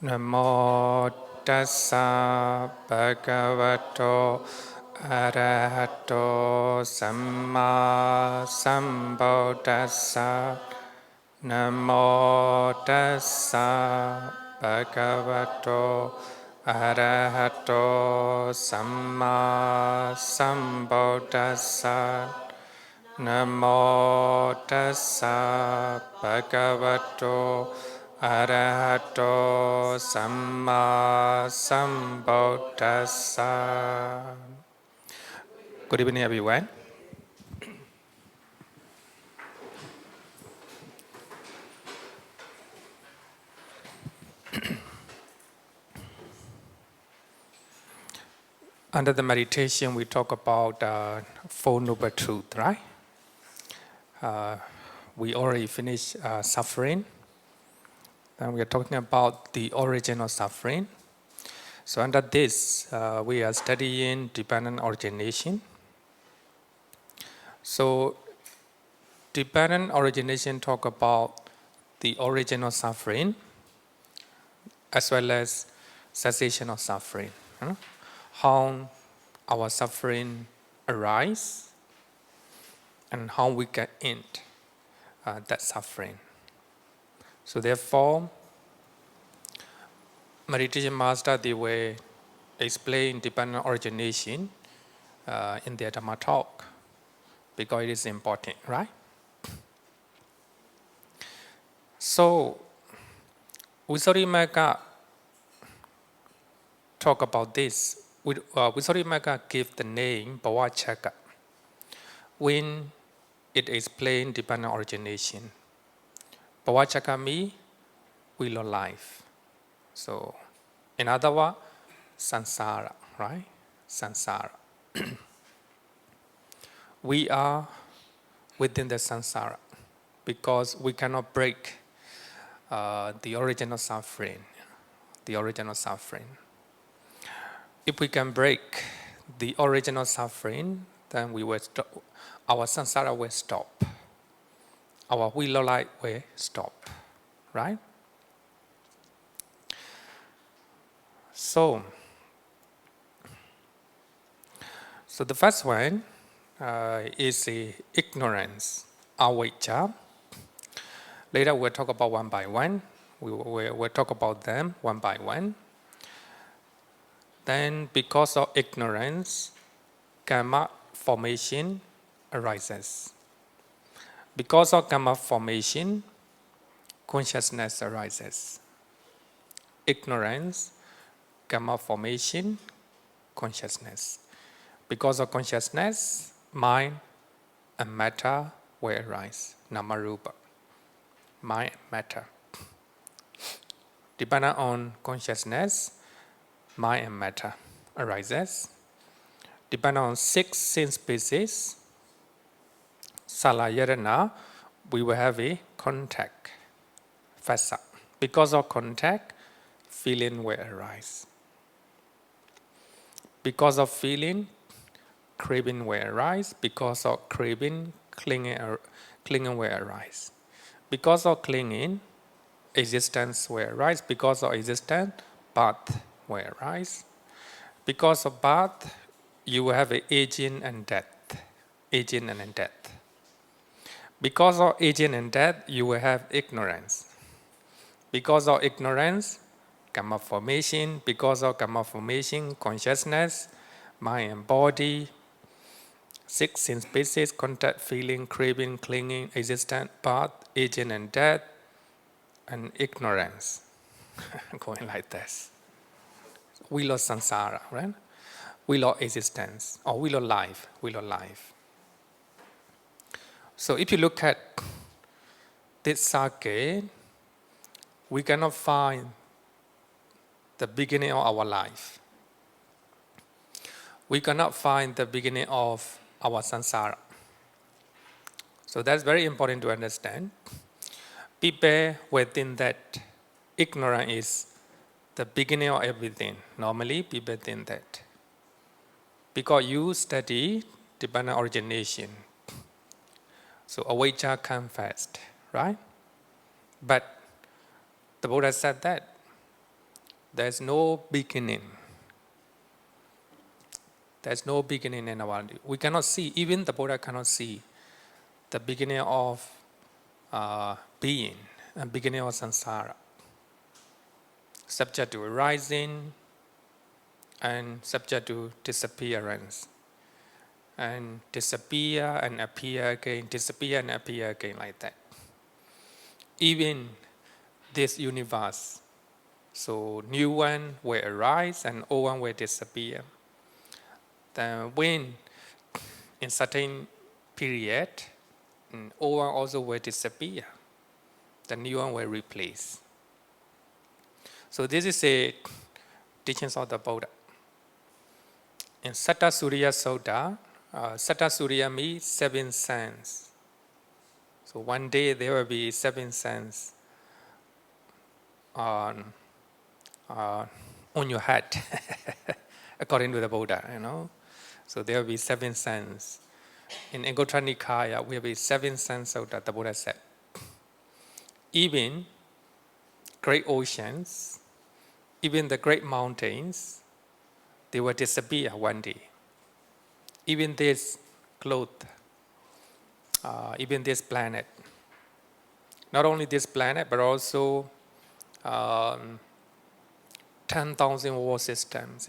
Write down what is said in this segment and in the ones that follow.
Namo tassa bhagavato arahato samma sambuddhassa. Namo tassa bhagavato arahato samma sambuddhassa. Namo tassa bhagavato arahato samma sambuddhassa. Good evening, everyone. Under the meditation, we talk about Four Noble Truths, right? We already finished suffering. And we are talking about the origin of suffering. So under this, we are studying dependent origination. So dependent origination talk about the origin of suffering as well as cessation of suffering. How our suffering arise and how we can end that suffering. So therefore, meditation master, they will explain dependent origination in their Dhamma talk because it is important, right? So, Visuddhimagga talk about this. Visuddhimagga give the name Bhavacakka when it explains dependent origination. Bhavacakka means wheel of life. So, in other words, samsara, right? Samsara. We are within the samsara because we cannot break the original suffering. The original suffering. If we can break the original suffering, then we will stop. Our samsara will stop. Our wheel of life will stop, right? So the first one is ignorance, avijjā. Later we'll talk about one by one. We'll talk about them one by one. Then because of ignorance, karma formation arises. Because of karma formation, consciousness arises. Ignorance, karma formation, consciousness. Because of consciousness, mind and matter will arise. Namarupa. Mind and matter. Depending on consciousness, mind and matter arises. Depending on 6 sense bases, salayarana, we will have a contact, phassa. Because of contact, feeling will arise. Because of feeling, craving will arise. Because of craving, clinging will arise. Because of clinging, existence will arise. Because of existence, birth will arise. Because of birth, you will have an aging and death. Aging and death. Because of aging and death, you will have ignorance. Because of ignorance, karma formation. Because of karma formation, consciousness, mind and body, 6 sense bases, contact, feeling, craving, clinging, existence, birth, aging and death, and ignorance. Going like this. Wheel of samsara, right? Wheel of existence, or wheel of life, wheel of life. So if you look at this circuit, we cannot find the beginning of our life. We cannot find the beginning of our samsara. So that's very important to understand. People within that ignorance is the beginning of everything. Normally, people think that. Because you study dependent origination. So Avijjā comes first, right? But the Buddha said that There's no beginning. There's no beginning in our life. We cannot see, even the Buddha cannot see the beginning of being and beginning of samsara. Subject to arising and subject to disappearance. And disappear and appear again, disappear and appear again, like that. Even this universe, so new one will arise and old one will disappear. Then when in certain period, old one also will disappear, the new one will replace. So this is a teachings of the Buddha. In Satta Surya Sutta, Satta Surya means 7 suns. So one day there will be 7 suns on your head, according to the Buddha, So there will be 7 suns. In Anguttara Nikaya, we have 7 suns Sutta, the Buddha said. Even great oceans, even the great mountains, they will disappear one day. Even this cloth, even this planet. Not only this planet, but also 10,000 world systems,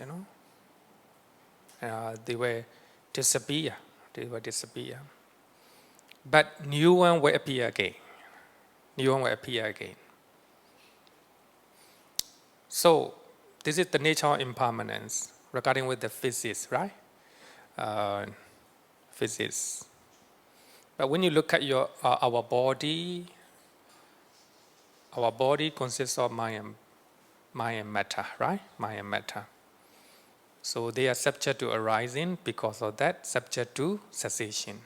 they will disappear. They will disappear. But new one will appear again. New one will appear again. So this is the nature of impermanence regarding with the physics, right? Physics. But when you look at our body consists of mind and matter, right? Mind and matter. So they are subject to arising, because of that, subject to cessation.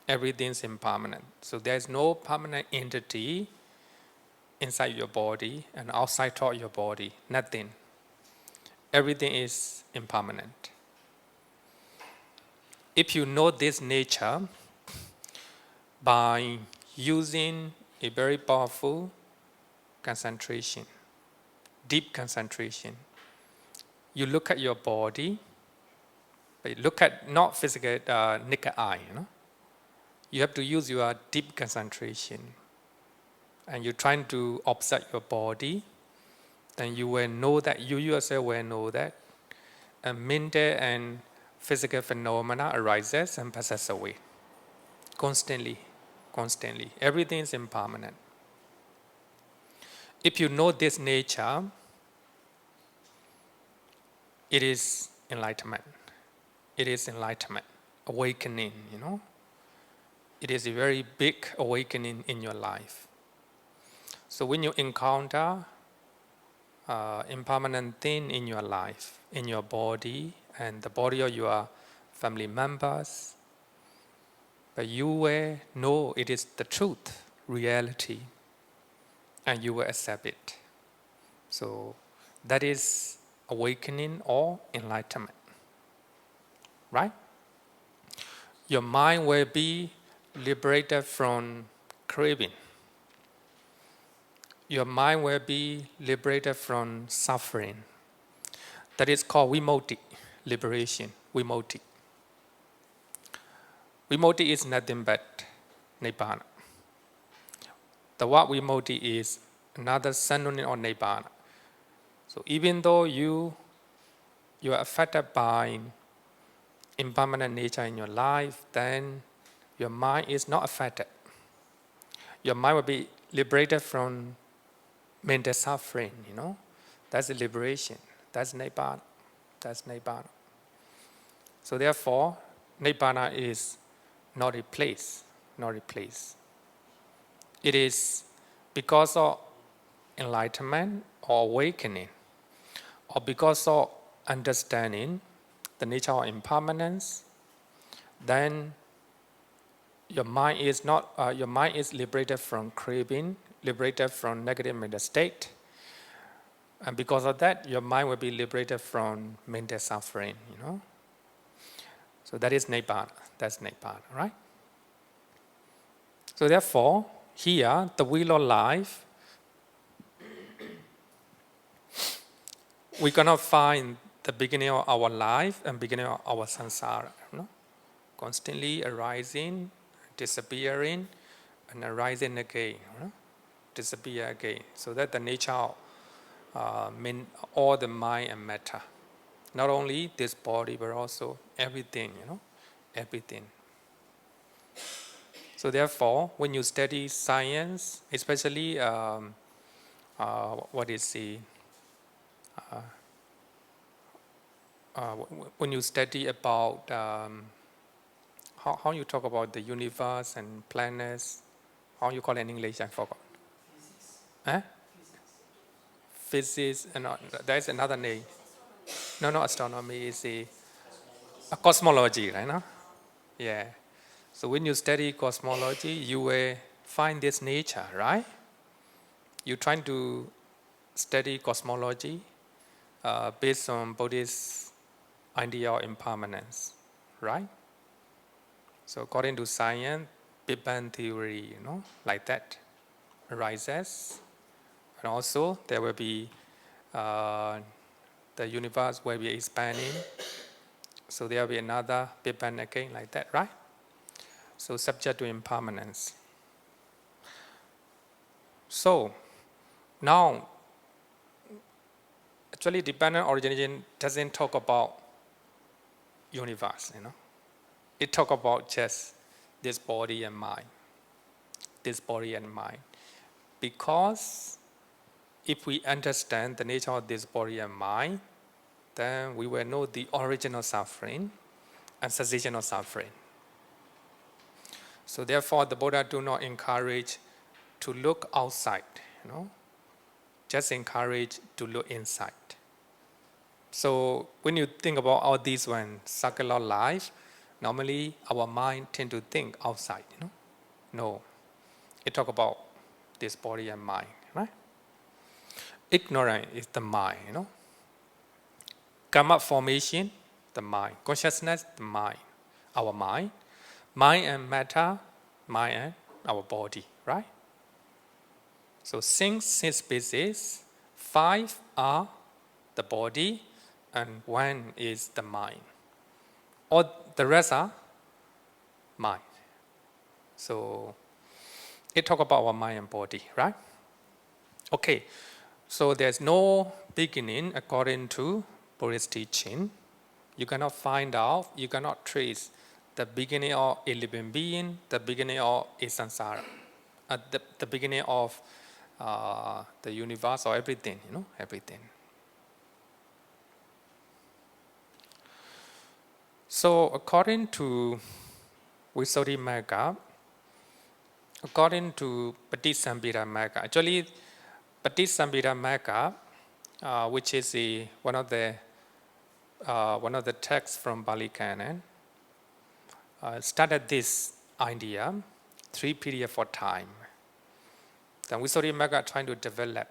Everything is impermanent. So there is no permanent entity inside your body and outside of your body. Nothing. Everything is impermanent. If you know this nature by using a very powerful concentration, deep concentration, you look at your body, but look at not physical, naked eye, You have to use your deep concentration. And you're trying to observe your body, then you will know that, you yourself will know that mental and physical phenomena arises and passes away. Constantly. Everything is impermanent. If you know this nature, it is enlightenment. It is enlightenment, awakening, It is a very big awakening in your life. So when you encounter impermanent thing in your life, in your body, and the body of your family members, but you will know it is the truth, reality, and you will accept it. So that is awakening or enlightenment, right? Your mind will be liberated from craving. Your mind will be liberated from suffering. That is called vimukti, liberation, vimukti. Vimukti is nothing but nibbana. The word vimukti is another synonym of nibbana. So even though you are affected by impermanent nature in your life, then your mind is not affected. Your mind will be liberated from mental suffering, That's the liberation. That's nibbana. So therefore, nibbana is not a place. It is because of enlightenment or awakening, or because of understanding the nature of impermanence, then your mind is liberated from craving, liberated from negative mental state, and because of that, your mind will be liberated from mental suffering. So that is nibbana. That's nibbana, right? So therefore, here the wheel of life we cannot find the beginning of our life and beginning of our samsara. Constantly arising, disappearing, and arising again, disappear again. So that's the nature of all the mind and matter. Not only this body, but also everything, everything. So therefore, when you study science, especially when you study about how you talk about the universe and planets, how you call it in English, I forgot. Eh? Physics, and there's another name. No, astronomy is a cosmology, right? No? Yeah. So when you study cosmology, you will find this nature, right? You're trying to study cosmology based on Buddhist idea of impermanence, right? So according to science, Big Bang theory, like that arises, and also there will be the universe will be expanding. So there will be another Big Bang again, like that, right? So subject to impermanence. So now, actually, dependent origination doesn't talk about universe, It talk about just this body and mind. This body and mind. Because if we understand the nature of this body and mind, then we will know the original suffering and cessation of suffering. So therefore, the Buddha do not encourage to look outside, just encourage to look inside. So when you think about all these circular life, normally our mind tend to think outside, No, it talk about this body and mind, right? Ignorance is the mind, Karma formation, the mind. Consciousness, the mind. Our mind. Mind and matter, mind and our body, right? So six species, 5 are the body, and 1 is the mind. All the rest are mind. So it talk about our mind and body, right? Okay, so there's no beginning according to Buddhist teaching. You cannot find out, you cannot trace the beginning of a living being, the beginning of a samsara, the beginning of the universe or everything, everything. So according to Visuddhimagga, according to Patisambhidamagga, actually Patisambhidamagga, which is one of the texts from Pali Canon, started this idea 3 periods for time. Then Visuddhimagga trying to develop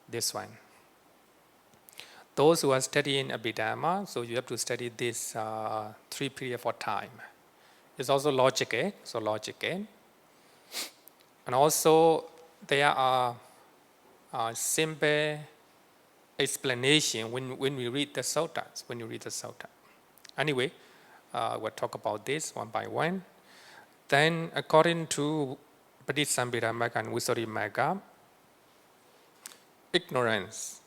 this one. Those who are studying Abhidhamma, so you have to study this 3 periods for time. It's also logical, and also there are simple explanation when we read the suttas. Anyway, we'll talk about this one by one. Then, according to Patisambhidamagga and Visuddhimagga, ignorance,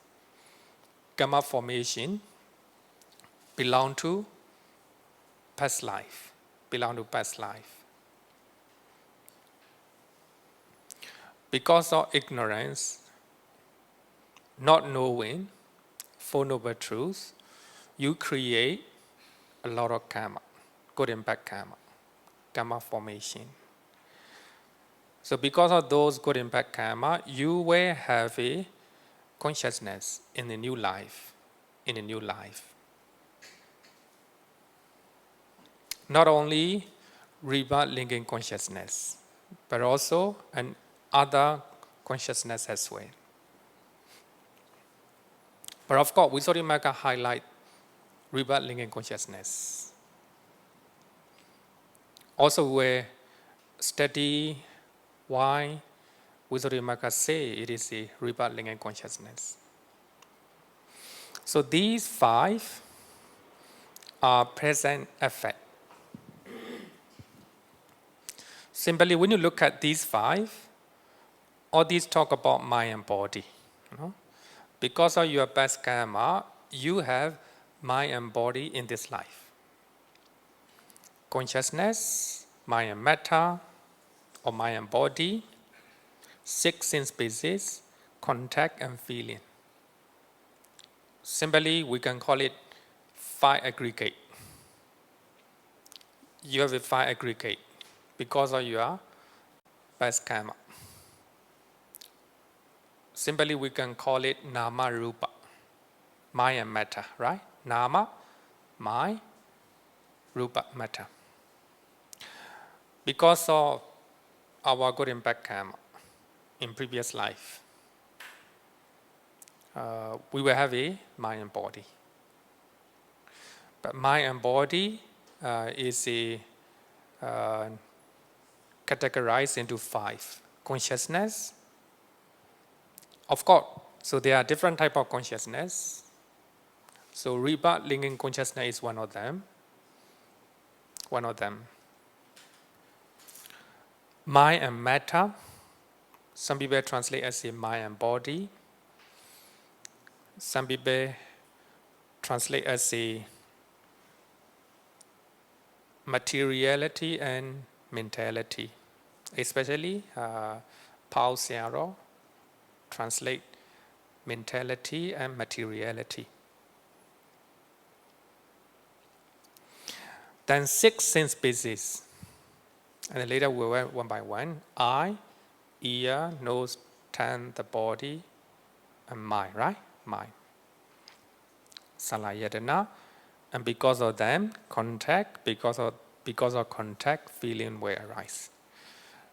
karma formation, belong to past life. Because of ignorance, not knowing Four Noble Truths, you create a lot of karma, good and bad karma formation. So because of those good and bad karma, you will have a consciousness in a new life. Not only rebirth linking consciousness, but also an other consciousness as well. But of course, Visuddhimagga highlight rebirth linking consciousness. Also, we study why Visuddhimagga say it is a rebirth linking consciousness. So these 5 are present effect. Simply, when you look at these 5, all these talk about mind and body. Because of your past karma, you have mind and body in this life. Consciousness, mind and matter, or mind and body, 6 sense bases, contact and feeling. Simply, we can call it 5 aggregate. You have a 5 aggregate because of your past karma. Simply, we can call it nama rupa, mind and matter, right? Nama, mind, rupa, matter. Because of our good and bad karma in previous life, we will have a mind and body. But mind and body is categorized into 5. Consciousness, of course, so there are different types of consciousness. So rebirth linking consciousness is one of them. Mind and matter, some people translate as a mind and body. Some people translate as a materiality and mentality. Especially Paul Siaro translate mentality and materiality. Then 6 sense bases. And then later we went one by one. Eye, ear, nose, tongue, the body, and mind, right? Mind. Salayatana. And because of them, contact, because of contact, feeling will arise.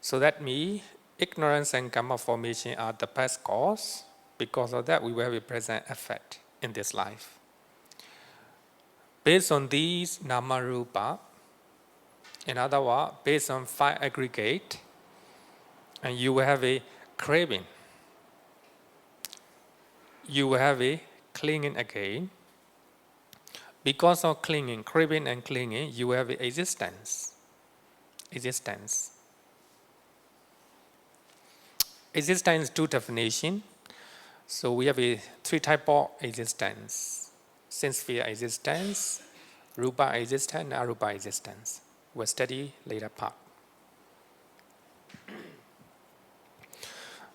So that means ignorance and karma formation are the past cause. Because of that, we will have a present effect in this life. Based on these nama rupa, in other words, based on 5 aggregate, and you will have a craving. You will have a clinging again. Because of clinging, craving and clinging, you will have a existence. Existence, 2 definitions. So we have a 3 type of existence. Sense sphere existence, rupa existence, and arupa existence. We'll study later part.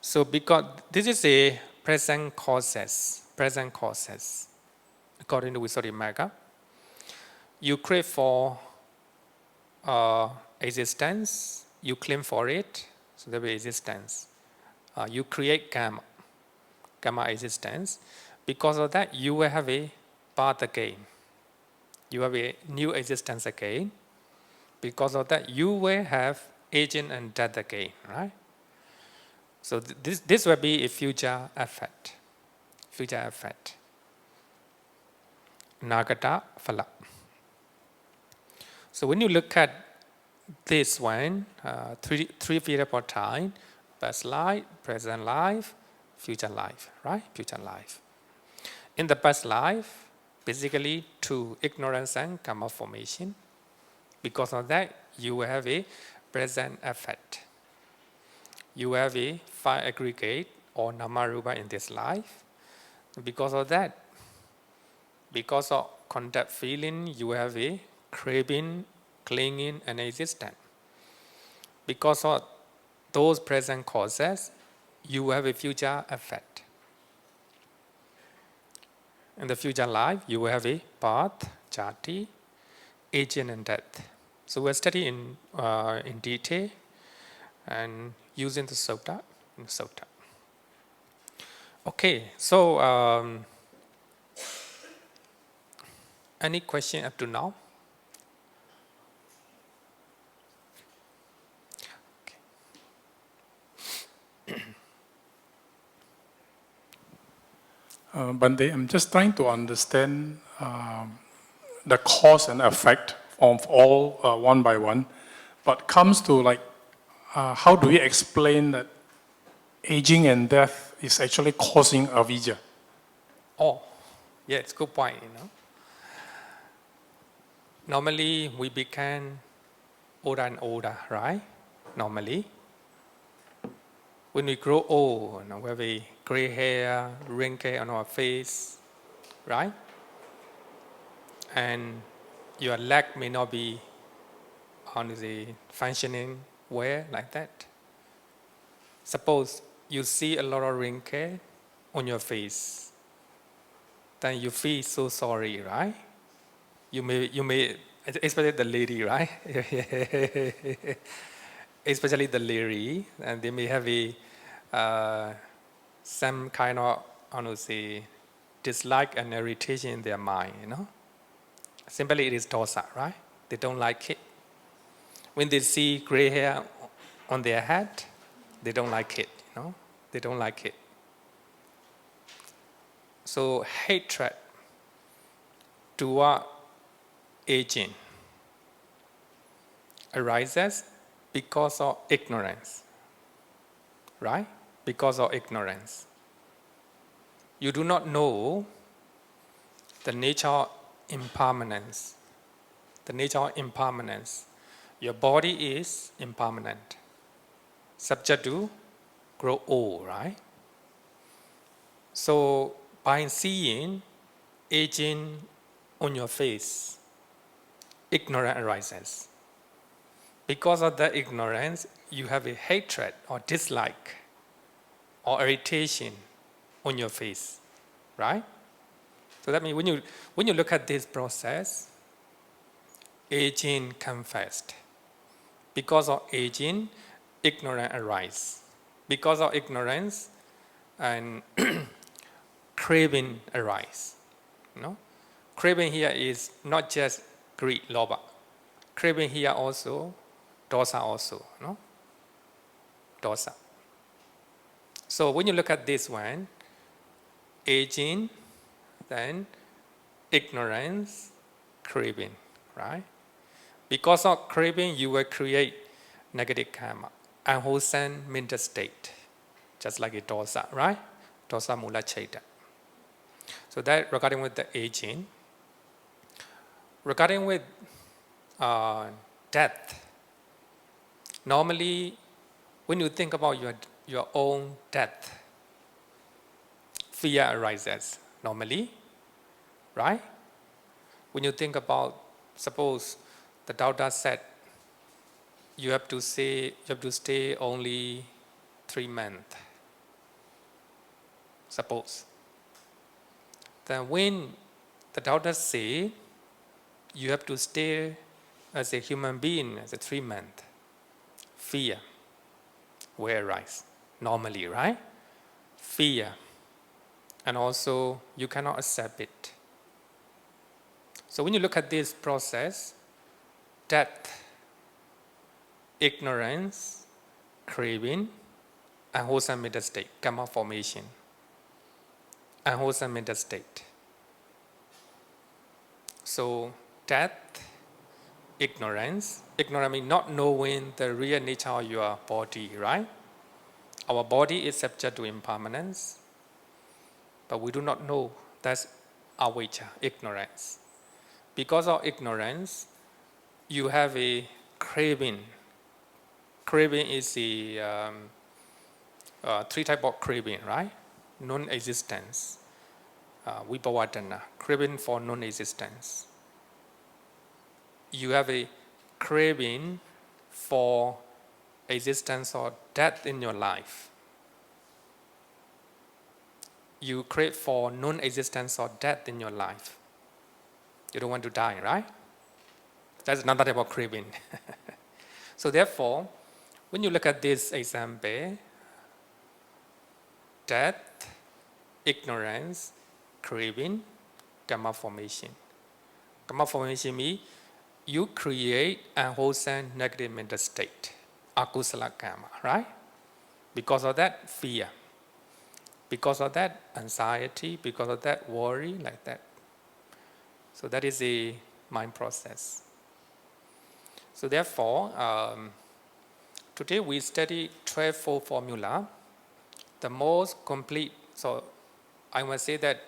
So because this is a present causes, according to Visuddhimagga, you crave for existence, you claim for it, so there will be existence. You create karma existence. Because of that, you will have a birth again. You have a new existence again. Because of that, you will have aging and death again, right? So this will be a future effect. Nagata phala. So when you look at this one, 3 period of time, past life, present life, future life, right? Future life. In the past life, basically 2, ignorance and karma formation. Because of that, you will have a present effect. You have a 5 aggregate or nama rupa in this life. Because of that, because of contact feeling, you have a craving, clinging, and existence. Because of those present causes, you have a future effect. In the future life, you will have a birth, jati, aging, and death. So we'll study in detail and using the sutta. Okay, so any question up to now? Bande, I'm just trying to understand the cause and effect of all one by one, but comes to like, how do we explain that aging and death is actually causing avijjā? Oh, Yeah, it's a good point, Normally, we become older and older, right? Normally. When we grow old, we have a gray hair, wrinkle on our face, right? And your leg may not be on the functioning way like that. Suppose you see a lot of wrinkle on your face, then you feel so sorry, right? You may, especially the lady, right? Especially the lady, and they may have some kind of, I don't say, dislike and irritation in their mind, Simply it is dosa, right? They don't like it. When they see gray hair on their head, they don't like it, They don't like it. So hatred toward aging arises because of ignorance, right? Because of ignorance. You do not know the nature of impermanence. The nature of impermanence. Your body is impermanent, subject to grow old, right? So by seeing aging on your face, ignorance arises. Because of that ignorance, you have a hatred or dislike or irritation on your face, right? So that means when you look at this process, aging comes first. Because of aging, ignorance arises. Because of ignorance, and craving arises. Craving here is not just greed, lobha. Craving here also, dosa also, Dosa. So when you look at this one, aging, then ignorance, craving, right? Because of craving, you will create negative karma, unwholesome mental state, just like a dosa, right? Dosa mula chaita. So that regarding with the aging. Regarding with death, normally when you think about your own death, fear arises normally, right? When you think about, suppose the Dao said, you have to stay only 3 months. Suppose. Then when the Dao say you have to stay as a human being as a 3 months, fear will arise normally, right? Fear. And also you cannot accept it. So when you look at this process, death, ignorance, craving, unwholesome mental state, karma formation, unwholesome mental state. So death, ignorance means not knowing the real nature of your body, right? Our body is subject to impermanence, but we do not know. That's avijjā, ignorance. Because of ignorance, you have a craving. Craving is the 3 types of craving, right? Non-existence, vibhavatana, craving for non-existence. You have a craving for existence or death in your life. You crave for non-existence or death in your life. You don't want to die, right? That's another type of craving. So therefore, when you look at this example, death, ignorance, craving, karma formation. Karma formation means you create a wholesome negative mental state, akusala karma, right? Because of that, fear. Because of that, anxiety. Because of that, worry, like that. So that is a mind process. So therefore, today we study 12-fold formula, the most complete. So I must say that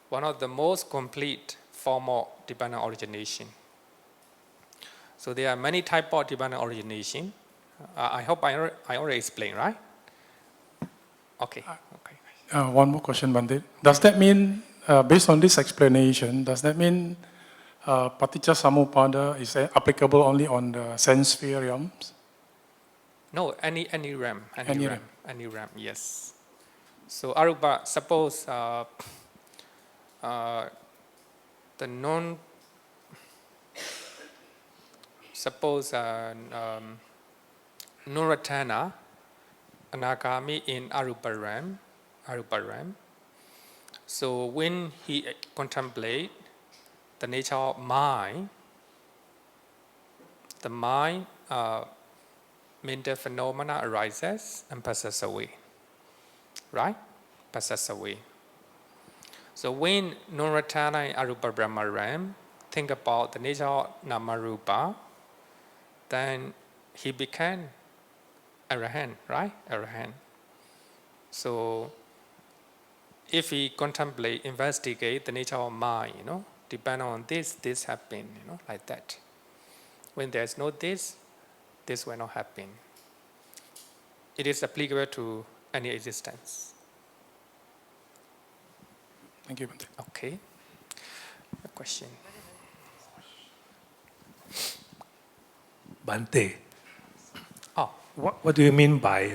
one of the most complete form of dependent origination. So there are many types of dependent origination. I hope I already explained, right? Okay. One more question, Bhante. Does that mean, based on this explanation, does that mean Paticca Samuppada is applicable only on the sense sphere realms? No, any realm, Any realm. any realm, yes. So arupa, suppose the non, suppose Nuratana, Anagami in arupa realm. So when he contemplate the nature of mind, the mind mental phenomena arises and passes away, right? Passes away. So when Nuratana in arupa Brahma realm think about the nature of Namarupa, then he became Arahant, right? Arahant. So if he contemplate, investigate the nature of mind, depend on this happen, like that. When there's no this will not happen. It is applicable to any existence. Thank you, Bhante. Okay. A question. Bhante, Oh, what do you mean by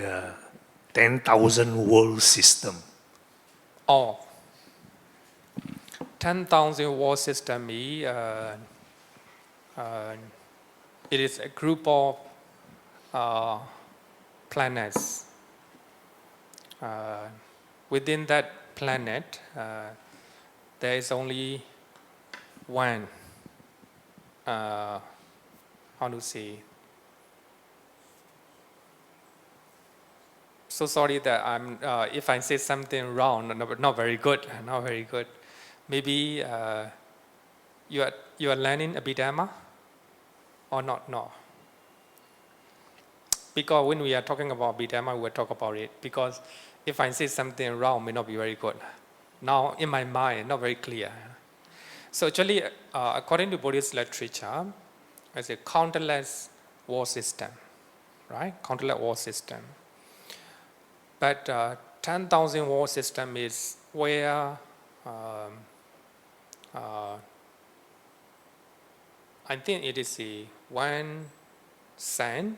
10,000 world system? 10,000 world system is it is a group of planets. Within that planet, there is only one. How to say? So sorry that I'm. If I say something wrong, not very good. Not very good. Maybe you are learning Abhidhamma or not? No. Because when we are talking about Abhidhamma, we will talk about it. Because if I say something wrong, may not be very good. Now in my mind, not very clear. So actually, according to Buddhist literature, it's a countless world system, right? Countless world system. But 10,000 world system is where I think it is one sun,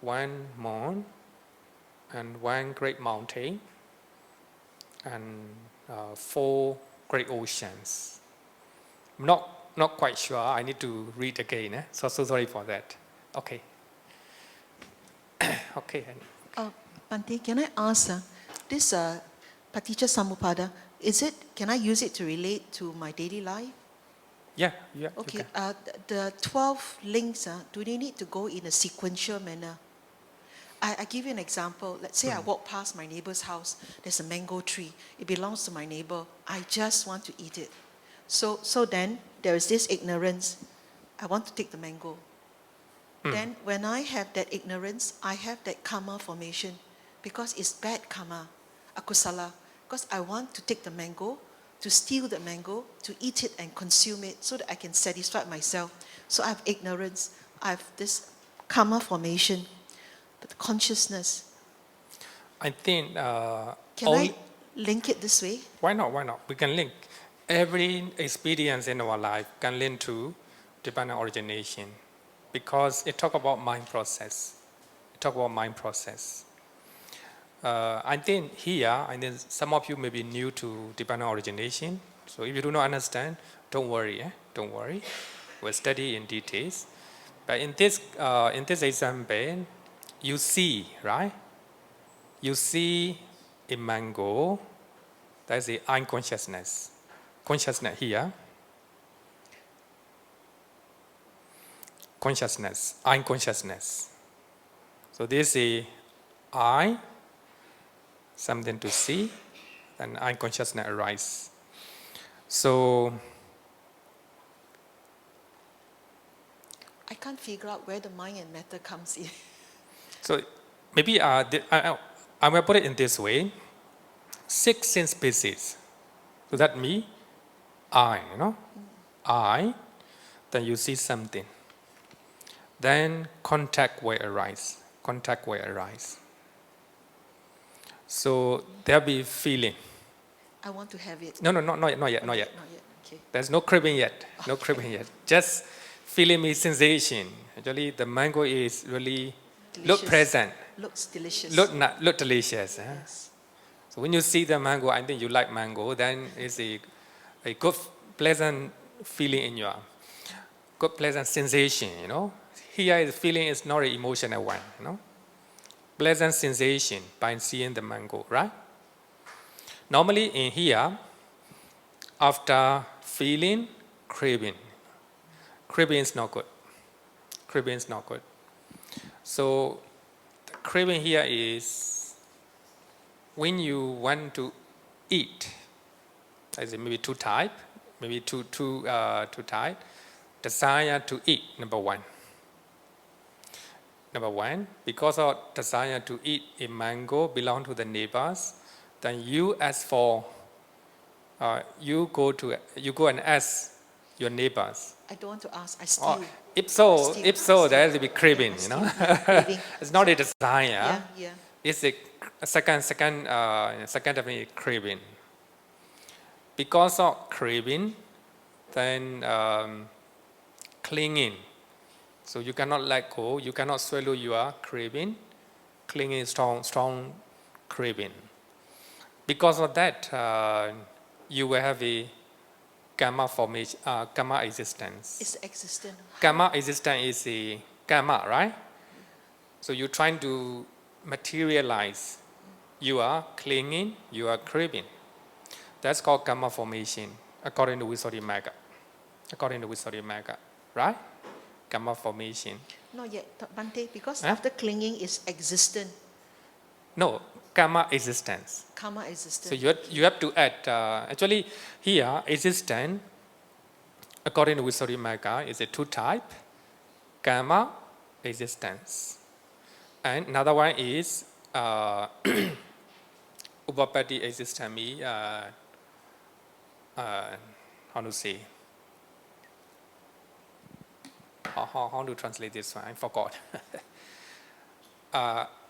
one moon, and one great mountain, and 4 great oceans. Not quite sure. I need to read again. So sorry for that. Okay. Okay. Bhante, can I ask, this Paticca Samuppada, can I use it to relate to my daily life? Yeah. Okay, the 12 links, do they need to go in a sequential manner? I give you an example. Let's say I walk past my neighbor's house. There's a mango tree. It belongs to my neighbor. I just want to eat it. So then there is this ignorance. I want to take the mango. Then when I have that ignorance, I have that karma formation because it's bad karma, akusala. Because I want to take the mango, to steal the mango, to eat it and consume it so that I can satisfy myself. So I have ignorance. I have this karma formation. But consciousness. I think Can I link it this way? Why not? We can link. Every experience in our life can link to dependent origination because it talk about mind process. I think here, some of you may be new to dependent origination. So if you do not understand, don't worry. Don't worry. We'll study in details. But in this example, you see, right? You see a mango. That's the unconsciousness. Consciousness here. Consciousness, unconsciousness. So this is I, something to see, and unconsciousness arises. So I can't figure out where the mind and matter comes in. So maybe I will put it in this way. 6 sense species. So that means I, I, then you see something. Then contact will arise. Contact will arise. So there'll be feeling. I want to have it. No, not yet. Not yet. Okay. There's no craving yet. No craving yet. Just feeling me sensation. Actually, the mango is really look Delicious. present. Looks delicious. Look delicious. Yes. So when you see the mango, I think you like mango, then it's a good, pleasant feeling in your, good, pleasant sensation, Here, the feeling is not an emotional one, Pleasant sensation by seeing the mango, right? Normally in here, after feeling, craving. Craving is not good. Craving is not good. So the craving here is when you want to eat. There's maybe two type, maybe two type. Desire to eat, number one. Number one, because of desire to eat a mango belong to the neighbors, then you ask for, you go and ask your neighbors. I don't want to ask. I steal. If so, there will be craving, Craving. It's not a desire. Yeah. It's a second definitely craving. Because of craving, then clinging. So you cannot let go. You cannot swallow your craving. Clinging is strong craving. Because of that, you will have a karma formation, karma existence. It's existent. Karma existence is a karma, right? So you're trying to materialize. You are clinging, you are craving. That's called karma formation, according to Visuddhimagga. Right? Karma formation. Not yet, Bhante, because after clinging is existent. No, karma existence. Karma existent. So you have to add, actually here, existence, according to Visuddhimagga, is a two type, karma, existence. And another one is upapatti existence, how to say? How to translate this one? I forgot.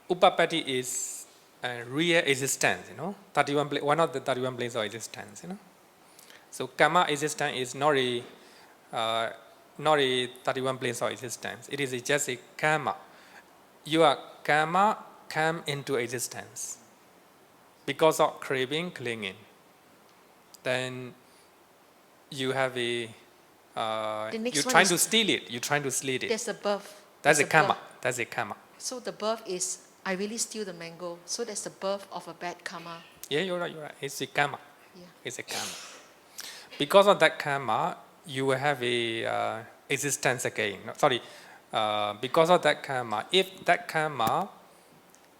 Upapatti is real existence, 31 one of the 31 planes of existence, So karma existence is not a 31 planes of existence. It is just a karma. Your karma come into existence because of craving, clinging. Then you have a you're trying to steal it. You're trying to steal it. There's a birth. That's a There's karma. birth. That's a karma. So the birth is, I really steal the mango. So that's the birth of a bad karma. Yeah, you're right. It's a karma. Yeah. It's a karma. Because of that karma, you will have a existence again. Because of that karma, if that karma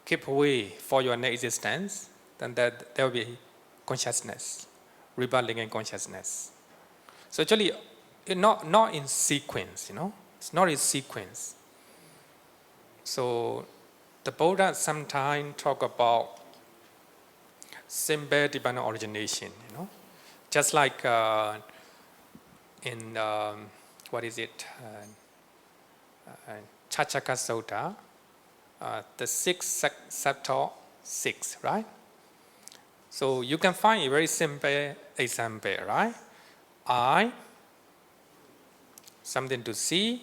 keep away for your next existence, then there will be consciousness, rebirthing and consciousness. So actually, not in sequence, It's not in sequence. So the Buddha sometimes talk about simple divine origination, Just like in, what is it? Chachaka Sutta, the six subtle six, right? So you can find a very simple example, right? I, something to see,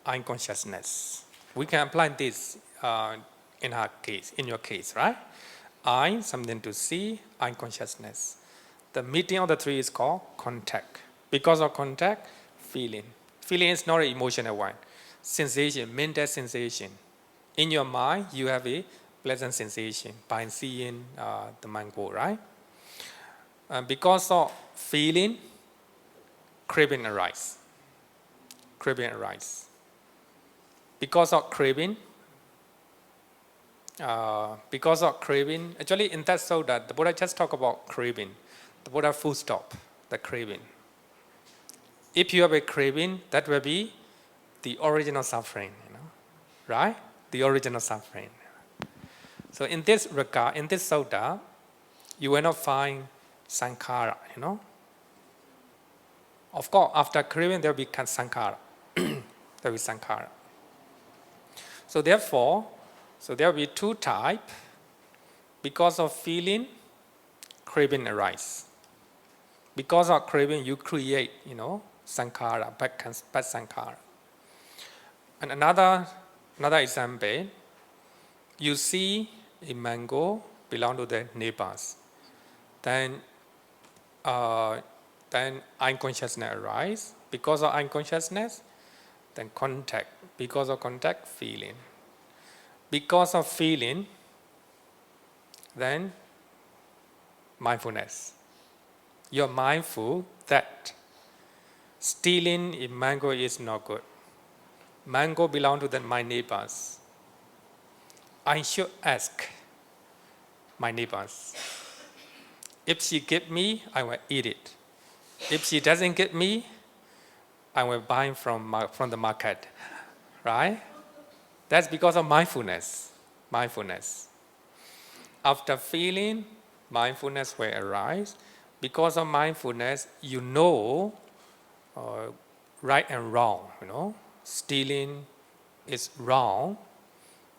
I consciousness. We can apply this in your case, right? I, something to see, I consciousness. The meeting of the three is called contact. Because of contact, feeling. Feeling is not an emotional one. Sensation, mental sensation. In your mind, you have a pleasant sensation by seeing the mango, right? Because of feeling, craving arise. Craving arise. Because of craving, actually in that Sutta, the Buddha just talked about craving. The Buddha full stop, the craving. If you have a craving, that will be the original suffering, right? The original suffering. So in this regard, in this Sutta, you will not find sankhara, you know. Of course, after craving, there will be sankhara. There will be sankhara. So therefore, there will be two types. Because of feeling, craving arise. Because of craving, you create, you know, sankhara, bad sankhara. And another example, you see a mango belong to the neighbors. Then unconsciousness arise. Because of unconsciousness, then contact. Because of contact, feeling. Because of feeling, then mindfulness. You're mindful that stealing a mango is not good. Mango belong to my neighbors. I should ask my neighbors. If she give me, I will eat it. If she doesn't give me, I will buy from the market. Right? That's because of mindfulness. Mindfulness. After feeling, mindfulness will arise. Because of mindfulness, you know right and wrong. You know, stealing is wrong.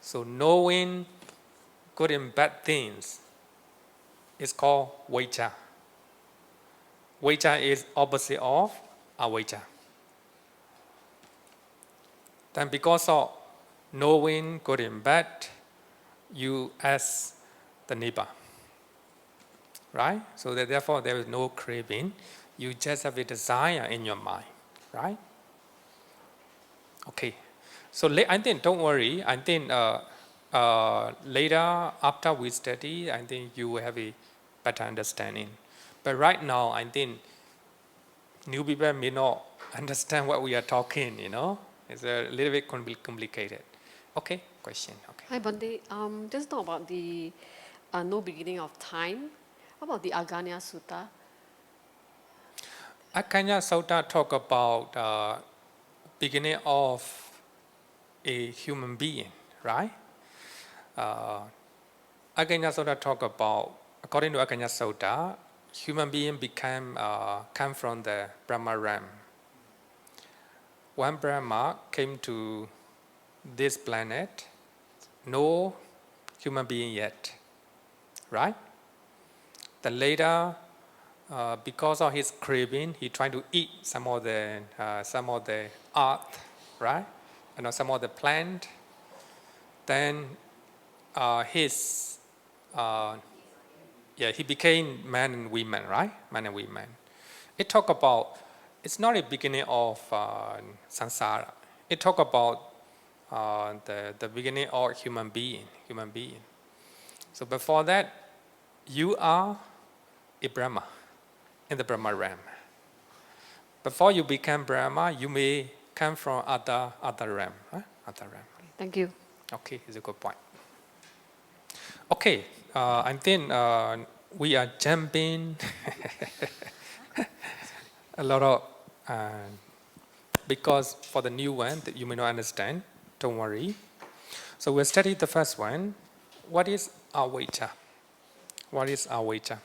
So knowing good and bad things is called Avijjā. Avijjā is opposite of Avijjā. Then because of knowing good and bad, you ask the neighbor. Right? So that therefore there is no craving. You just have a desire in your mind. Right? Okay. So I think, don't worry. I think later, after we study, I think you will have a better understanding. But right now, I think new people may not understand what we are talking, you know. It's a little bit complicated. Okay, question. Okay. Hi, Bhante. Just talk about the no beginning of time. How about the Aganya Sutta? Akanya Sutta talk about beginning of a human being, right? Aganya Sutta talk about, according to Aganya Sutta, human being come from the Brahma realm. When Brahma came to this planet, no human being yet, right? Then later, because of his craving, he tried to eat some of the earth, right? You know, some of the plant. Then he became man and women, right? Man and women. It talk about, it's not a beginning of samsara. It talk about the beginning of human being. So before that, you are a Brahma in the Brahma realm. Before you become Brahma, you may come from other realm, right? Other realm. Thank you. Okay, it's a good point. Okay, I think we are jumping a lot of because for the new one that you may not understand, don't worry. So we'll study the first one. What is Avijjā? What is Avijjā?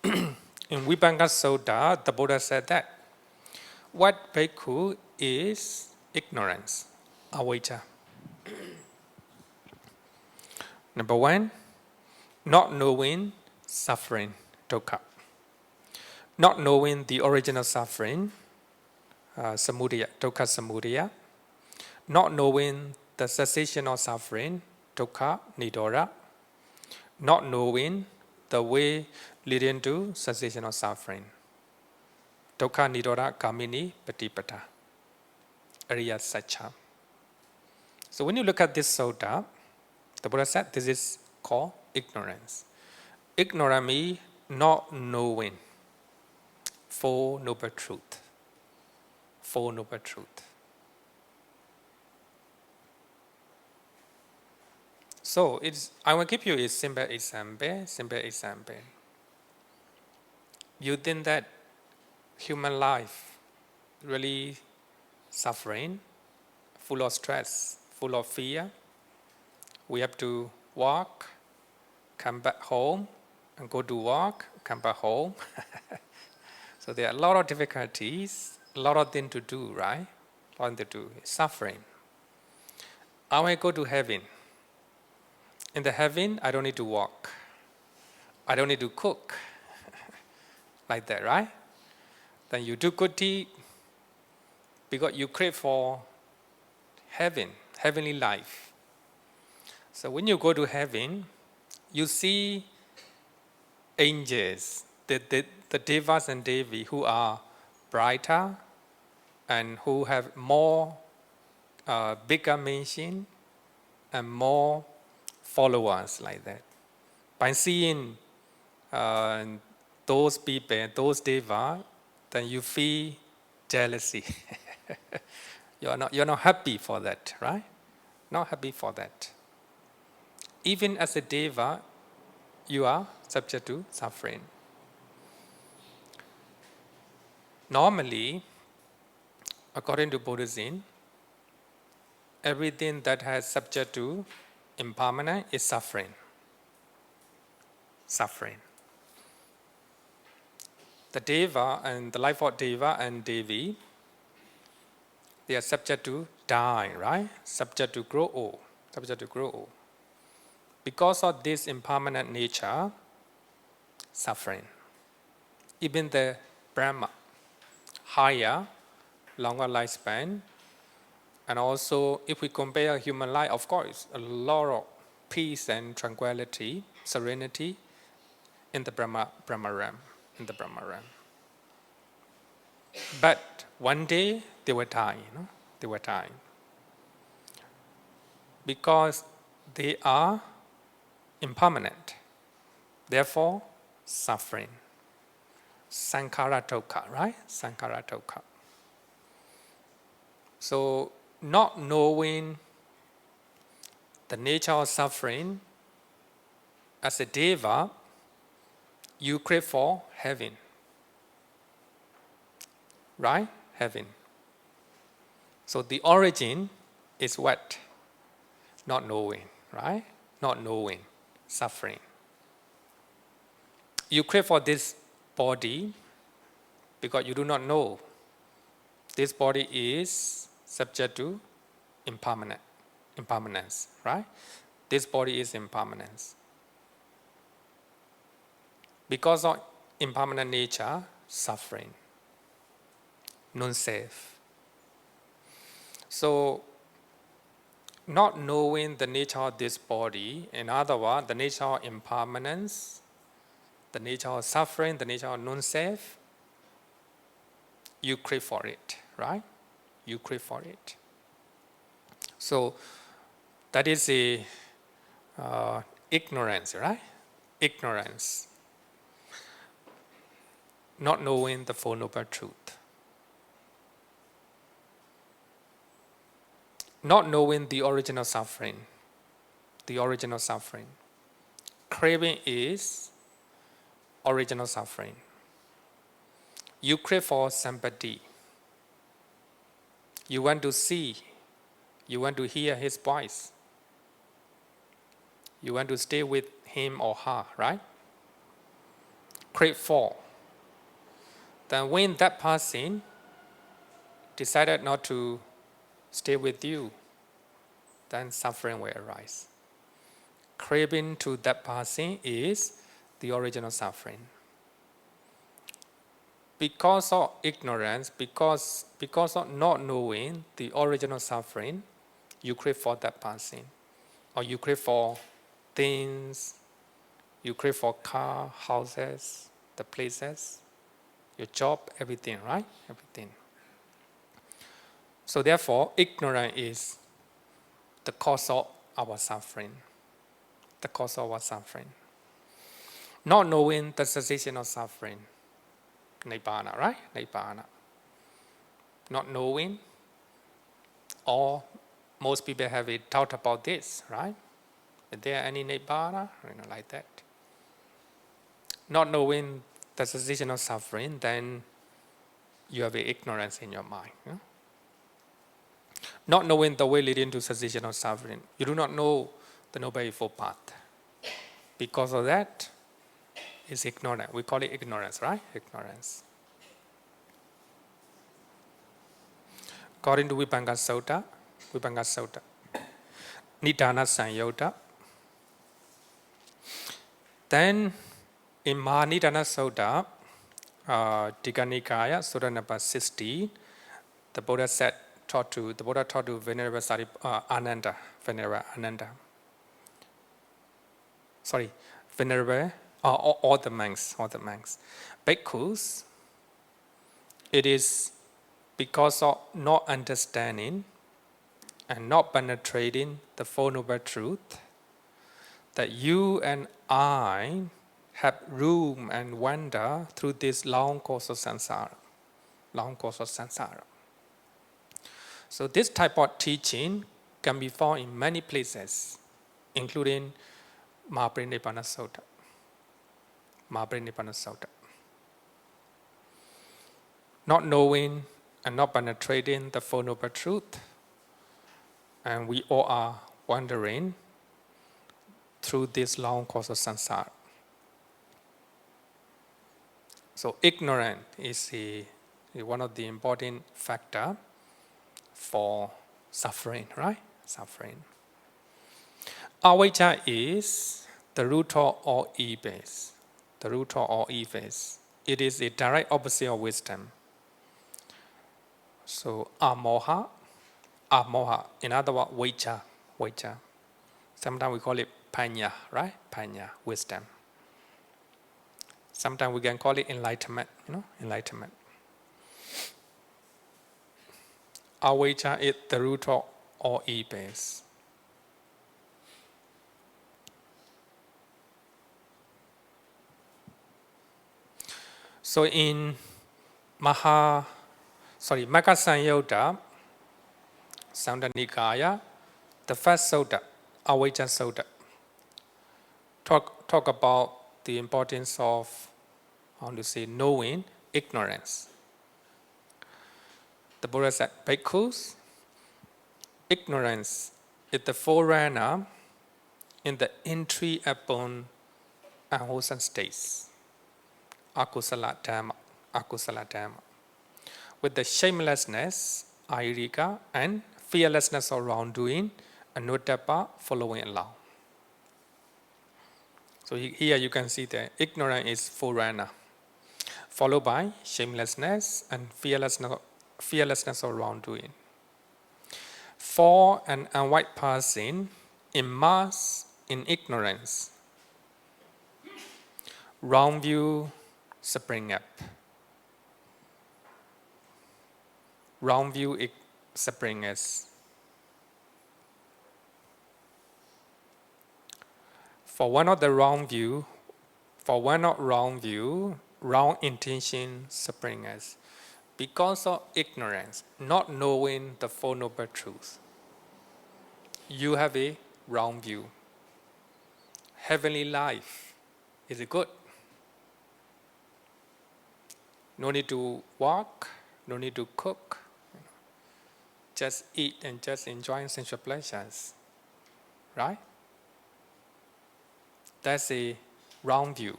In Vibhanga Sutta, the Buddha said that what bhikkhu is ignorance, Avijjā. Number one, not knowing suffering, dukkha. Not knowing the original suffering, samudaya, dukkha samudaya. Not knowing the cessation of suffering, dukkha nirodha. Not knowing the way leading to cessation of suffering, dukkha nirodha gamini patipada, Ariya Satcha. So when you look at this sutta, the Buddha said this is called ignorance. Ignorance means not knowing Four Noble Truth. Four Noble Truth. So I will give you a simple example. You think that human life really suffering, full of stress, full of fear. We have to walk, come back home, and go to work, come back home. So there are a lot of difficulties, a lot of things to do, right? A lot to do, suffering. I will go to heaven. In the heaven, I don't need to walk. I don't need to cook. Like that, right? Then you do good deed because you crave for heaven, heavenly life. So when you go to heaven, you see angels, the devas and devi who are brighter and who have more bigger mansion and more followers like that. By seeing those people, those devas, then you feel jealousy. You're not happy for that, right? Not happy for that. Even as a deva, you are subject to suffering. Normally, according to Buddhism, everything that has subject to impermanent is suffering. Suffering. The deva and the life of deva and devi, they are subject to die, right? Subject to grow old. Subject to grow old. Because of this impermanent nature, suffering. Even the Brahma, higher, longer lifespan, and also if we compare human life, of course, a lot of peace and tranquility, serenity in the Brahma realm. In the Brahma realm. But one day they were dying. They were dying. Because they are impermanent. Therefore, suffering. Sankhara dukkha, right? Sankhara dukkha. So, not knowing the nature of suffering, as a deva, you crave for heaven. Right? Heaven. So the origin is what? Not knowing, right? Not knowing, suffering. You crave for this body because you do not know. This body is subject to impermanence, right? This body is impermanence. Because of impermanent nature, suffering. Non-safe. So, not knowing the nature of this body, in other words, the nature of impermanence, the nature of suffering, the nature of non-safe, you crave for it, right? You crave for it. So, that is a ignorance, right? Ignorance. Not knowing the Four Noble Truth. Not knowing the original suffering. The original suffering. Craving is original suffering. You crave for somebody. You want to see. You want to hear his voice. You want to stay with him or her, right? Crave for. Then when that person decided not to stay with you, then suffering will arise. Craving to that person is the original suffering. Because of ignorance, because of not knowing the original suffering, you crave for that person. Or you crave for things, you crave for car, houses, the places, your job, everything, right? Everything. So therefore, ignorance is the cause of our suffering. The cause of our suffering. Not knowing the cessation of suffering. Nibbana, right? Nibbana. Not knowing, or most people have a doubt about this, right? Is there any Nibbana? Like that. Not knowing the cessation of suffering, then you have ignorance in your mind. Not knowing the way leading to cessation of suffering. You do not know the Noble Eightfold Path. Because of that, is ignorant. We call it ignorance, right? Ignorance. According to Vibhanga Sutta, Nidana Sanyota, then in Mahanidana Sutta, Digha Nikaya, Sutta number 60, the Buddha taught to Venerable Ananda, Sorry, Venerable, all the monks. Bhikkhus, it is because of not understanding and not penetrating the Four Noble Truth that you and I have room and wander through this long course of samsara. So this type of teaching can be found in many places, including Mahaparinibbana Sutta. Not knowing and not penetrating the Four Noble Truth, and we all are wandering through this long course of samsara. So ignorance is one of the important factors for suffering, right? Suffering. Avijjā is the root of all evils. It is a direct opposite of wisdom. So amoha, in other words, vijjā. Sometimes we call it panya, right? Panya, wisdom. Sometimes we can call it enlightenment, enlightenment. Avijjā is the root of all evils. So in Magga Sanyutta, Samdha Nikaya, the first sutta, Avijjā Sutta, talk about the importance of, knowing ignorance. The Buddha said, Bhikkhus, ignorance is the forerunner in the entry upon unwholesome states. Akusala dhamma. With the shamelessness, ahirika, and fearlessness of wrongdoing, anuttappa, following along. So here you can see that ignorance is forerunner, followed by shamelessness and fearlessness of wrongdoing. For an unwise person immersed in ignorance, wrong view spring up. Wrong view springs. For one of wrong view, wrong intention springs. Because of ignorance, not knowing the Four Noble Truths, you have a wrong view. Heavenly life is good. No need to walk, no need to cook. Just eat and just enjoy sensual pleasures. Right? That's a wrong view.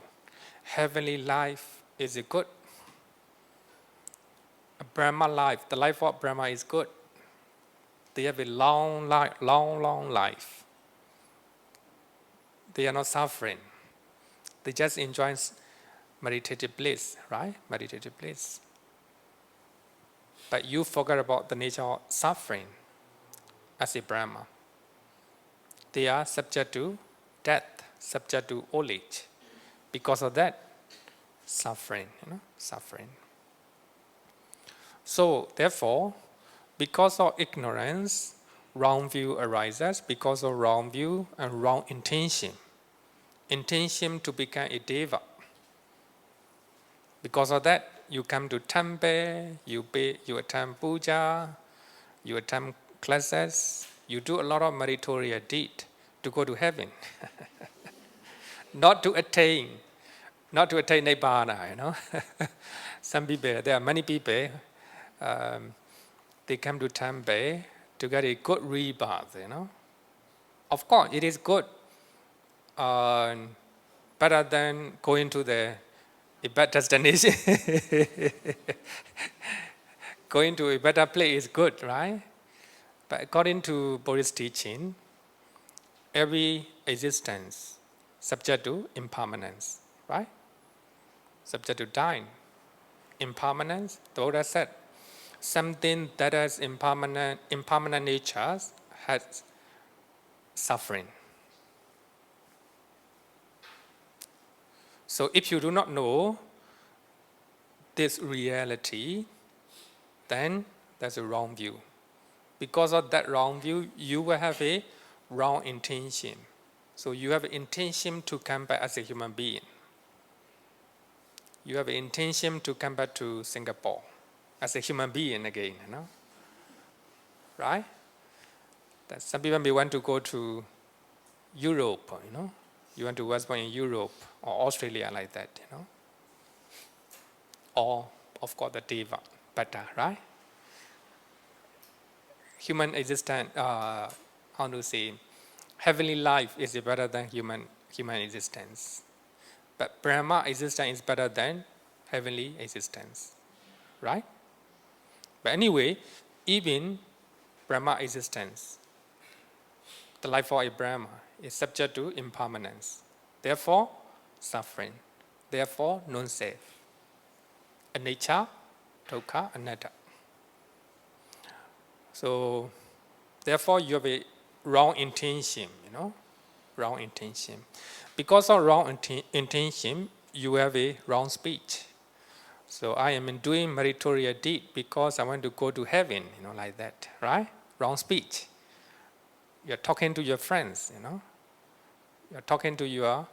Heavenly life is good. A Brahma life, the life of Brahma is good. They have a long life. They are not suffering. They just enjoy meditative bliss, right? Meditative bliss. But you forget about the nature of suffering as a Brahma. They are subject to death, subject to old age. Because of that, suffering, suffering. So, therefore, because of ignorance, wrong view arises. Because of wrong view and wrong intention to become a deva. Because of that, you come to temple, you attend puja, you attend classes, you do a lot of meritorious deed to go to heaven. Not to attain nibbana, Some people, there are many people, they come to temple to get a good rebirth, Of course, it is good better than going to a bad destination. Going to a better place is good, right? But according to Buddhist teaching, every existence subject to impermanence, right? Subject to dying. Impermanence, the Buddha said, something that has impermanent nature has suffering. So if you do not know this reality, then that's a wrong view. Because of that wrong view, you will have a wrong intention. So you have an intention to come back as a human being. You have an intention to come back to Singapore as a human being again, right? That some people may want to go to Europe, You want to work in Europe or Australia like that, Or, of course, the Deva, better, right? Human existence, how to say, heavenly life is better than human existence. But Brahma existence is better than heavenly existence, right? But anyway, even Brahma existence, the life of a Brahma is subject to impermanence, therefore suffering, therefore non-self, anicca, dukkha, anatta. So, therefore you have a wrong intention, wrong intention. Because of wrong intention, you have a wrong speech. So I am doing meritorious deed because I want to go to heaven, like that, right? Wrong speech. You're talking to your friends, You're talking to your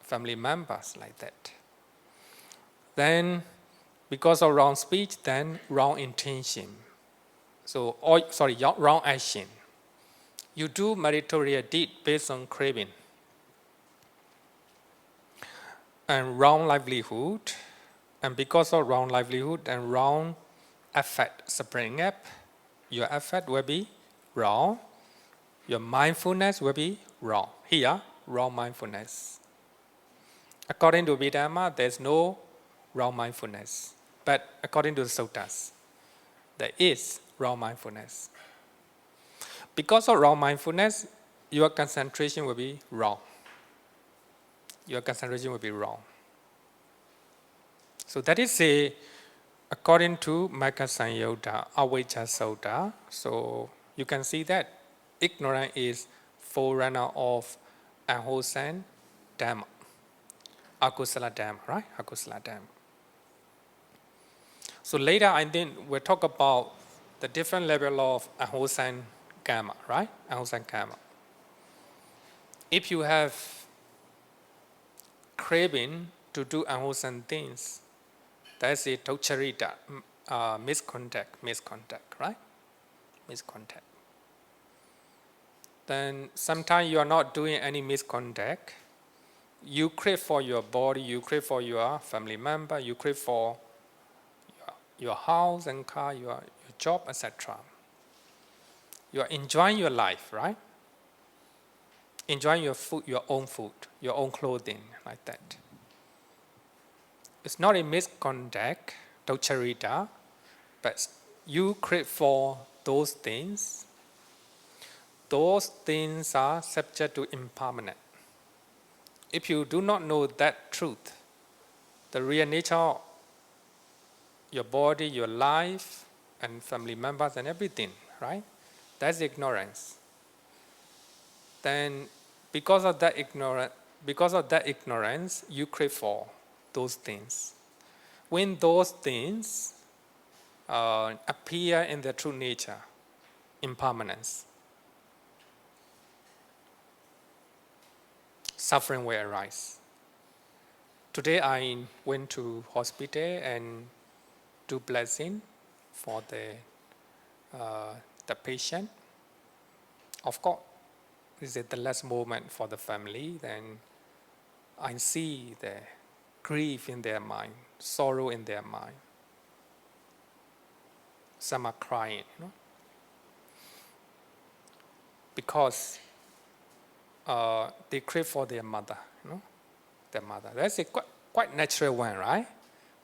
family members like that. Then, because of wrong speech, then wrong intention. So, wrong action. You do meritorious deed based on craving. And wrong livelihood. And because of wrong livelihood and wrong effort spring up, your effort will be wrong. Your mindfulness will be wrong. Here, wrong mindfulness. According to Abhidhamma, there's no wrong mindfulness. But according to the suttas, there is wrong mindfulness. Because of wrong mindfulness, your concentration will be wrong. Your concentration will be wrong. So that is according to Magga Sanyutta, Avijjā Sutta. So you can see that ignorance is forerunner of unwholesome dhamma, akusala dhamma, right? Akusala dhamma. So later, I think we'll talk about the different level of unwholesome karma, right? Unwholesome karma. If you have craving to do unwholesome things, that's a tocharita, misconduct, right? Misconduct. Then sometimes you are not doing any misconduct. You crave for your body, you crave for your family member, you crave for your house and car, your job, etc. You are enjoying your life, right? Enjoying your food, your own clothing, like that. It's not a misconduct, tocharita, but you crave for those things. Those things are subject to impermanence. If you do not know that truth, the real nature of your body, your life, and family members and everything, right? That's ignorance. Then, because of that ignorance, you crave for those things. When those things appear in their true nature, impermanence, suffering will arise. Today I went to hospital and do blessing for the patient. Of course, this is the last moment for the family. Then I see the grief in their mind, sorrow in their mind. Some are crying, because they crave for their mother, their mother. That's a quite natural one, right?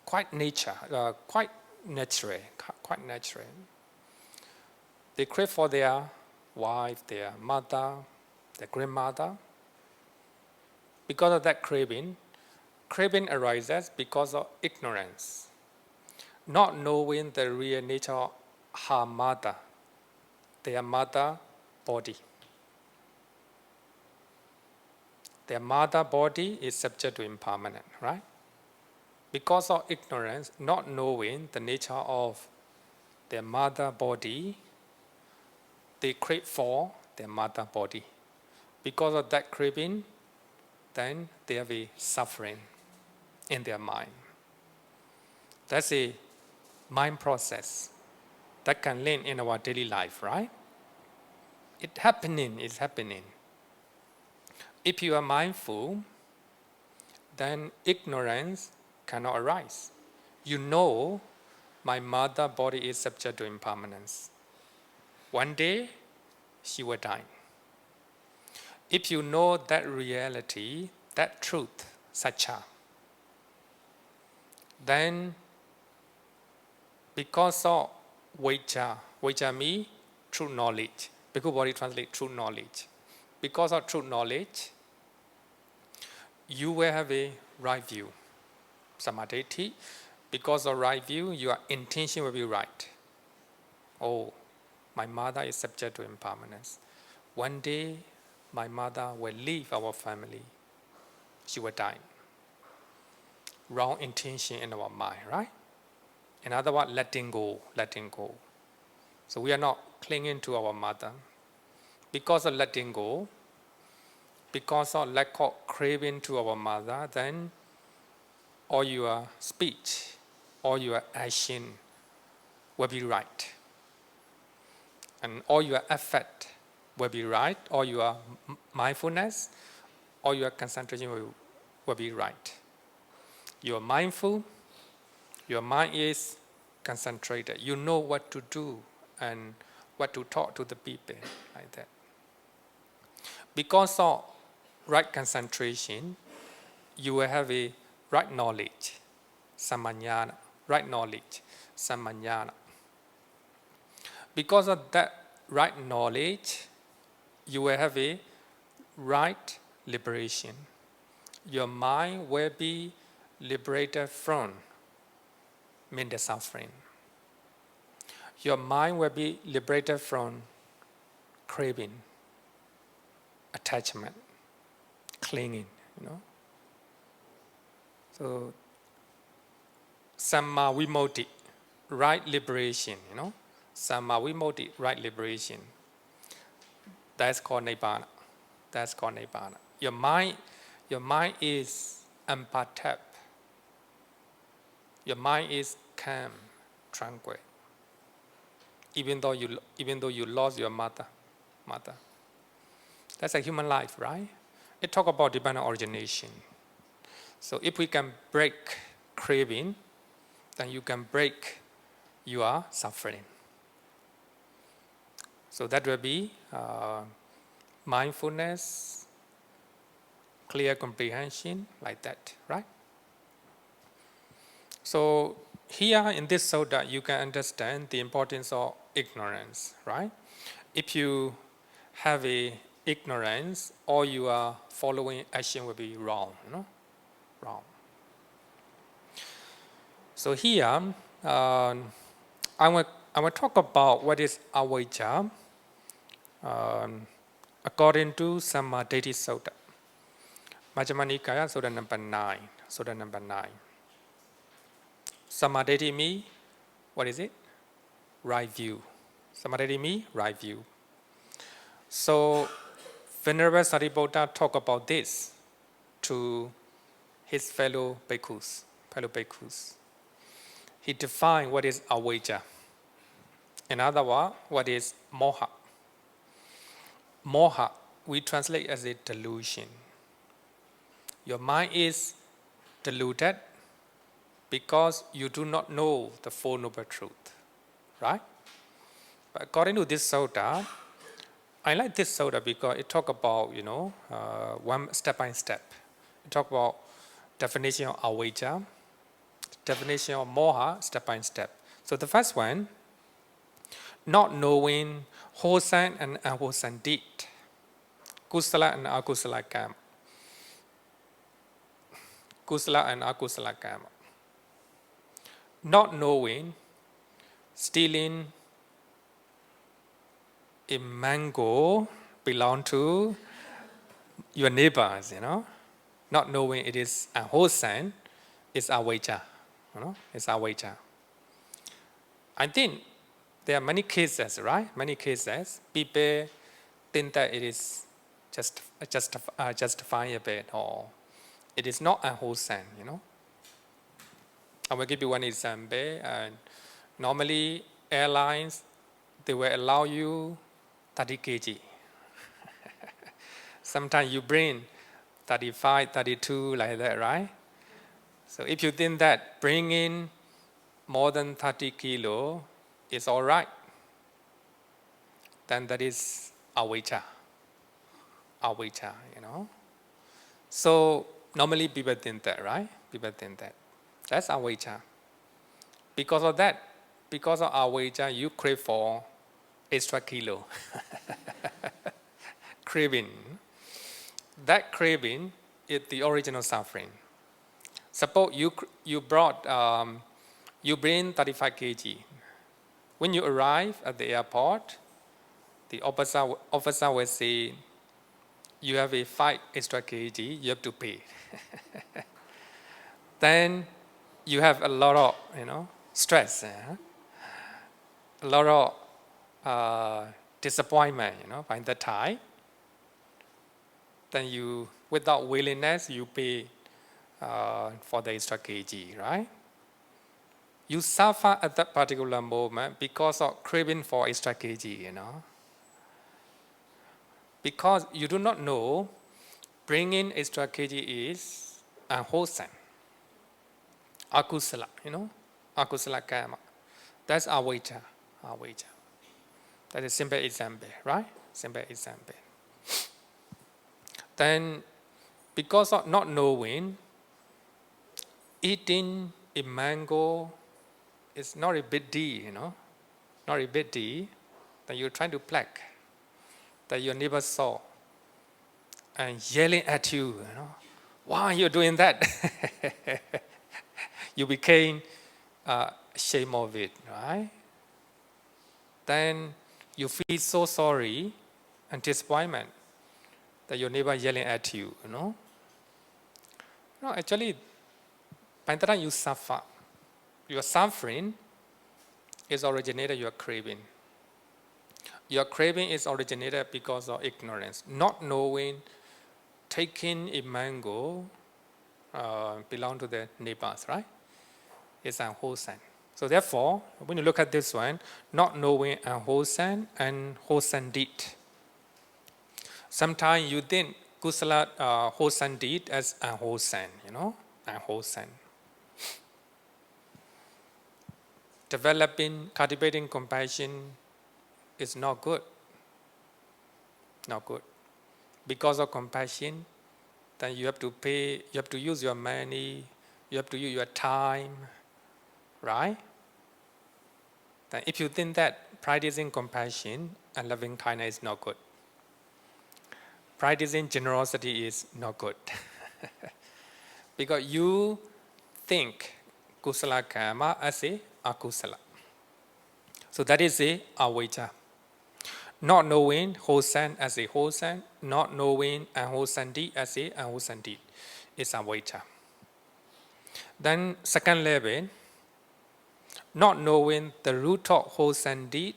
Quite natural. Quite natural. They crave for their wife, their mother, their grandmother. Because of that craving arises because of ignorance, not knowing the real nature of her mother, their mother body. Their mother body is subject to impermanence, right? Because of ignorance, not knowing the nature of their mother body, they crave for their mother body. Because of that craving, then there will be suffering in their mind. That's a mind process that can link in our daily life, right? It's happening. If you are mindful, then ignorance cannot arise. You know my mother body is subject to impermanence. One day, she will die. If you know that reality, that truth, satcha, then because of Avijjā means true knowledge. Bhikkhu Bodhi translates true knowledge. Because of true knowledge, you will have a right view. Samadhi. Because of right view, your intention will be right. Oh, my mother is subject to impermanence. One day, my mother will leave our family. She will die. Wrong intention in our mind, right? In other words, letting go. So we are not clinging to our mother. Because of letting go, because of lack of craving to our mother, then all your speech, all your action will be right. And all your effort will be right, all your mindfulness, all your concentration will be right. You are mindful, your mind is concentrated. You know what to do and what to talk to the people, like that. Because of right concentration, you will have a right knowledge, sammanyana, right knowledge, sammanyana. Because of that right knowledge, you will have a right liberation. Your mind will be liberated from mental suffering. Your mind will be liberated from craving, attachment, clinging, So, Samma Vimoti, right liberation, Samma Vimoti, right liberation. That's called Nibbana. Your mind is unperturbed. Your mind is calm, tranquil. Even though you lost your mother. That's a human life, right? It talk about divine origination. So if we can break craving, then you can break your suffering. So that will be mindfulness, clear comprehension, like that, right? So here in this sutta, you can understand the importance of ignorance, right? If you have a ignorance, all your following action will be wrong, Wrong. So here, I will talk about what is Avijjā according to Sammaditthi Sutta. Majjhima Nikaya, Sutta number 9. Sammaditthi means, what is it? Right view. Sammaditthi means right view. So, Venerable Sariputta talk about this to his fellow bhikkhus. He defined what is avijjā. In other words, what is moha. Moha, we translate as a delusion. Your mind is deluded because you do not know the Four Noble Truths, right? But according to this sutta, I like this sutta because it talk about, one step by step. It talk about definition of avijjā, definition of moha, step by step. So the first one, not knowing wholesome and unwholesome deed, kusala and akusala karma. Kusala and akusala karma. Not knowing stealing a mango belong to your neighbors, not knowing it is unwholesome is avijjā, it's avijjā. I think there are many cases, right? Many cases, people think that it is justifiable or it is not unwholesome, I will give you one example. Normally, airlines, they will allow you 30 kg. Sometimes you bring 35, 32, like that, right? So if you think that bringing more than 30 kilo is all right, then that is avijjā. Avijjā, So normally people think that, right? People think that. That's avijjā. Because of that, because of avijjā, you crave for extra kilo. Craving. That craving is the original suffering. Suppose you bring 35 kg. When you arrive at the airport, the officer will say, you have a 5 extra kg, you have to pay. Then you have a lot of stress, a lot of disappointment, by that time. Then you, without willingness, you pay for the extra kg, right? You suffer at that particular moment because of craving for extra kg, Because you do not know bringing extra kg is unwholesome. Akusala, akusala karma. That's avijjā. Avijjā. That is a simple example, right? Simple example. Then, because of not knowing, eating a mango is not a big deal, Not a big deal. Then you're trying to plague that your neighbor saw and yelling at you, Why are you doing that? You became ashamed of it, right? Then you feel so sorry and disappointment that your neighbor yelling at you, No, actually, by the time you suffer, your suffering is originated your craving. Your craving is originated because of ignorance, not knowing, taking a mango belong to the neighbors, right? It's unwholesome. So therefore, when you look at this one, not knowing unwholesome and wholesome deed. Sometimes you think kusala wholesome deed as unwholesome, unwholesome. Developing, cultivating compassion is not good. Not good. Because of compassion, then you have to pay, you have to use your money, you have to use your time, right? Then if you think that practicing compassion and loving kindness is not good, practicing generosity is not good. Because you think kusala karma as a akusala. So that is a avijjā. Not knowing wholesome as a wholesome, not knowing unwholesome deed as a unwholesome deed is avijjā. Then second level, not knowing the root of wholesome deed,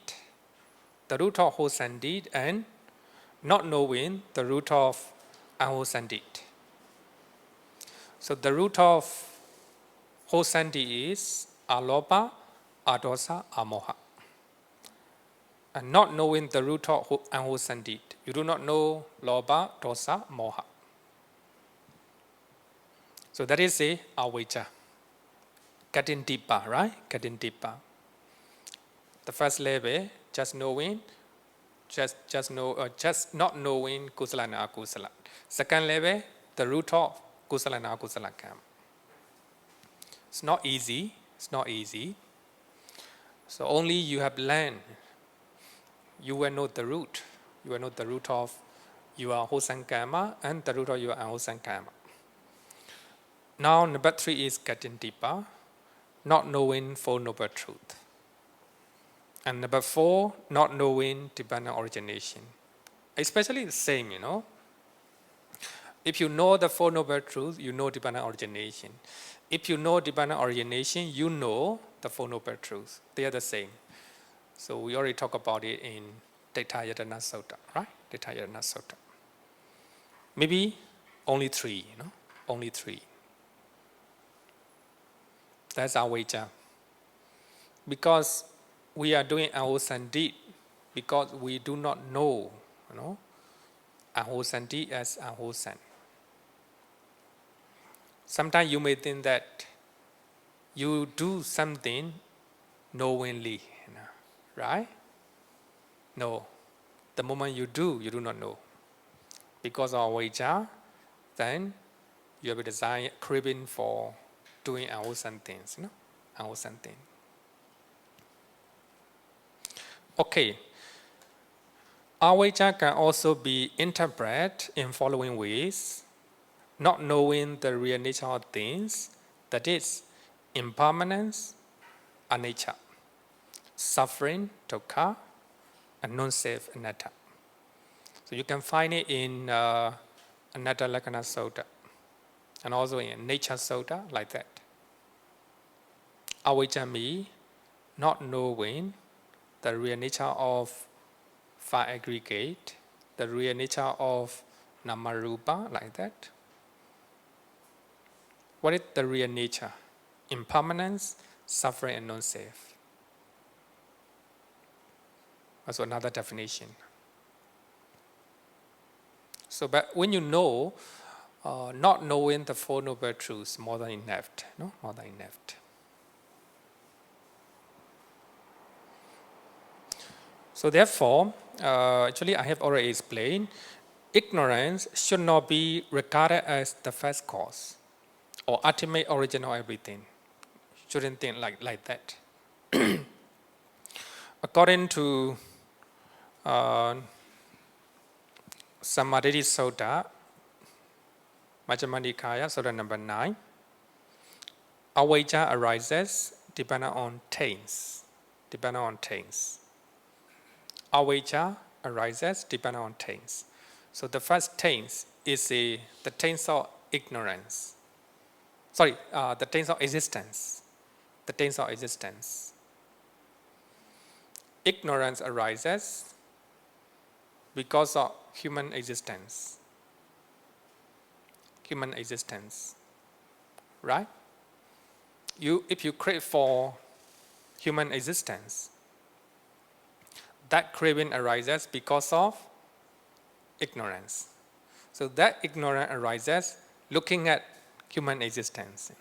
and not knowing the root of unwholesome deed. So the root of wholesome deed is alopa, adosa, amoha. And not knowing the root of unwholesome deed. You do not know loba, dosa, moha. So that is a avijjā. Getting deeper, right? Getting deeper. The first level, just knowing, just not knowing kusala and akusala. Second level, the root of kusala and akusala karma. It's not easy. It's not easy. So only you have learned. You will know the root. You will know the root of your wholesome karma and the root of your unwholesome karma. Now, number 3 is getting deeper, not knowing Four Noble Truth. And number 4, not knowing divine origination. Especially the same, If you know the Four Noble Truths, you know divine origination. If you know divine origination, you know the Four Noble Truths. They are the same. So we already talked about it in Tathayatana Sutta, right? Tathayatana Sutta. Maybe only 3, only 3. That's Avijjā. Because we are doing unwholesome deed, because we do not know, unwholesome deed as unwholesome. Sometimes you may think that you do something knowingly, right? No. The moment you do not know. Because of Avijjā, then you have a desire, craving for doing unwholesome things, unwholesome things. Okay. Avijjā can also be interpreted in following ways. Not knowing the real nature of things, that is, impermanence, anicca, suffering, dukkha, and non-self, anatta. So you can find it in Anatta Lakkhana Sutta, and also in Nature Sutta, like that. Avijjā means not knowing the real nature of five aggregate, the real nature of Namarupa, like that. What is the real nature? Impermanence, suffering, and non-self. Also another definition. So, but when you know, not knowing the Four Noble Truths, more than enough, more than enough. So therefore, actually I have already explained, ignorance should not be regarded as the first cause or ultimate origin of everything. Shouldn't think like that. According to Samadhi Sutta, Majjhima Nikaya, Sutta number 9, Avijjā arises depending on taints. Depending on taints. Avijjā arises depending on taints. So the first taint is the taints of ignorance. Sorry, the taints of existence. The taints of existence. Ignorance arises because of human existence. Human existence. Right? If you crave for human existence, that craving arises because of ignorance. So that ignorance arises looking at human existence.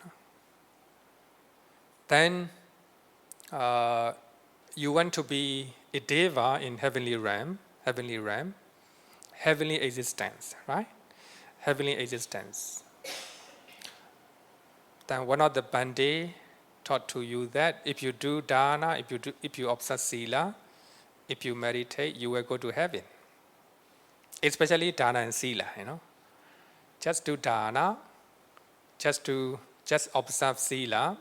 Then you want to be a deva in heavenly realm, heavenly existence, right? Heavenly existence. Then one of the Bande taught to you that if you do dana, if you observe sila, if you meditate, you will go to heaven. Especially dana and sila, Just do dana, just observe sila.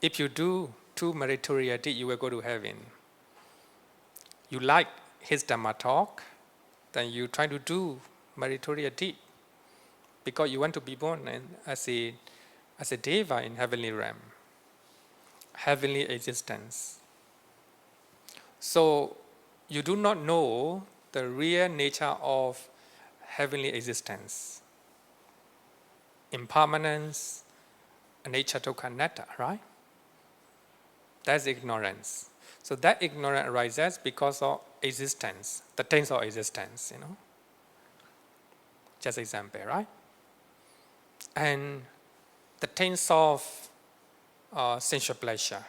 If you do 2 meritorious deeds, you will go to heaven. You like his Dhamma talk, then you try to do meritorious deed because you want to be born as a deva in heavenly realm, heavenly existence. So you do not know the real nature of heavenly existence, impermanence, anicca, dukkha, anatta, right? That's ignorance. So that ignorance arises because of existence, the taints of existence, Just example, right? And the taints of sensual pleasure,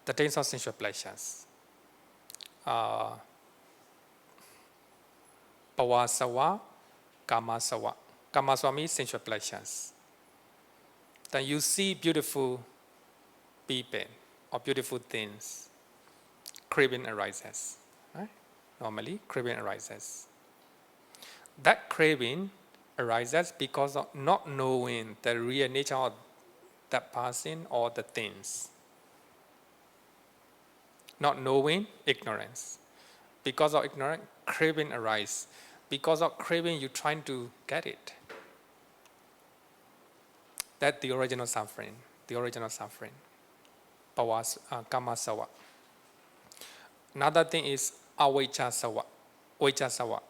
the taints of sensual pleasures. Bhavacakka, kamasawa. Kamasawa means sensual pleasures. then you see beautiful people or beautiful things, craving arises. Right? Normally, craving arises. That craving arises because of not knowing the real nature of that person or the things. Not knowing, ignorance. Because of ignorance, craving arises. Because of craving, you're trying to get it. That's the original suffering. The original suffering. Kama sawa. Another thing is avijjā sawa. Avijjā sawa.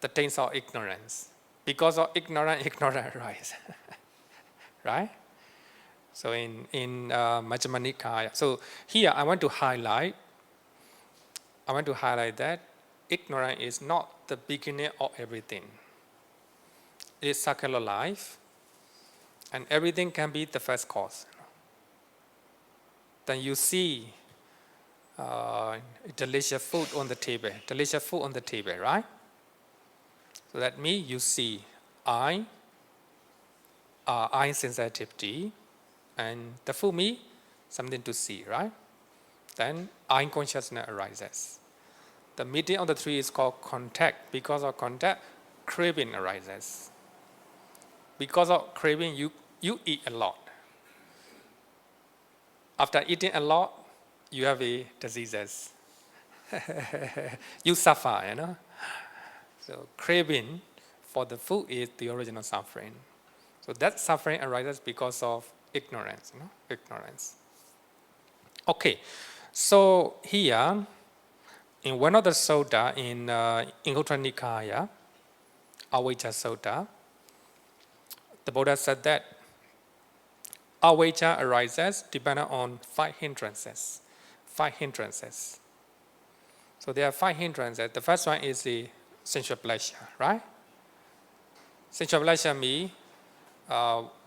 The things of ignorance. Because of ignorance, ignorance arises. Right? So in Majjhima Nikaya. So here I want to highlight that ignorance is not the beginning of everything. It is circular life, and everything can be the first cause. Then you see delicious food on the table, right? So that means you see eye sensitivity, and the food means something to see, right? Then eye consciousness arises. The meeting of the three is called contact. Because of contact, craving arises. Because of craving, you eat a lot. After eating a lot, you have a diseases. You suffer, you know. So craving for the food is the original suffering. So that suffering arises because of ignorance, you know, ignorance. Okay, so here, in one of the sutta in Anguttara Nikaya, Avijjā Sutta, the Buddha said that avijjā arises depending on 5 hindrances. 5 hindrances. So there are 5 hindrances. The first one is the sensual pleasure, right? Sensual pleasure means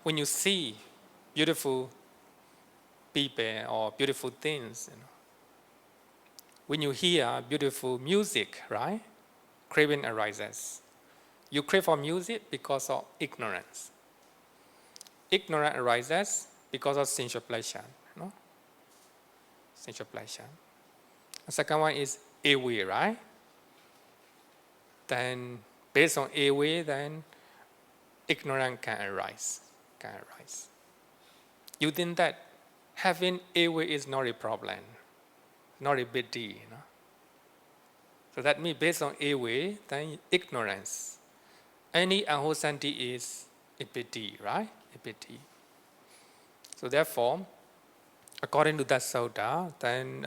when you see beautiful people or beautiful things, you know. When you hear beautiful music, right? Craving arises. You crave for music because of ignorance. Ignorance arises because of sensual pleasure. You know? Sensual pleasure. The second one is away, right? Then based on away, then ignorance can arise. You think that having away is not a problem, not a big deal. You know? So that means based on away, then ignorance. Any unwholesome deed is a big deal, right? A big deal. So therefore, according to that sutta, then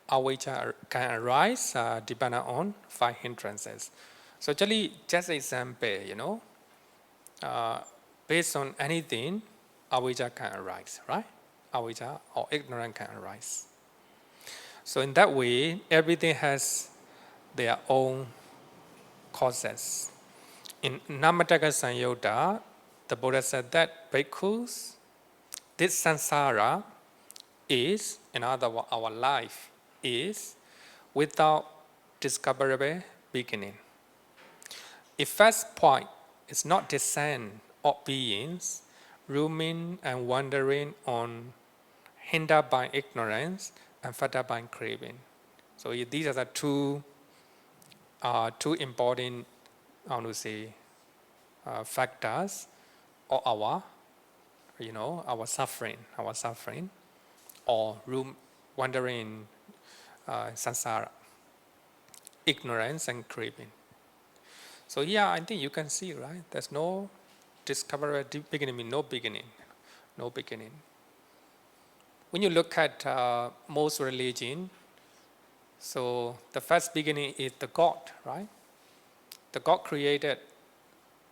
avijjā can arise depending on 5 hindrances. So actually, just an example, you know, based on anything, avijjā can arise, right? Avijjā or ignorance can arise. So in that way, everything has their own causes. In Namataka Sanyutta, the Buddha said that bhikkhus, this samsara is, in other words, our life is without discoverable beginning. If first point is not descent of beings, roaming and wandering on, hindered by ignorance and fettered by craving. So these are the two important, I want to say, factors of our, you know, our suffering, or wandering in samsara, ignorance and craving. So here I think you can see, right? There's no discovery beginning, means no beginning. When you look at most religion, so the first beginning is the God, right? The God created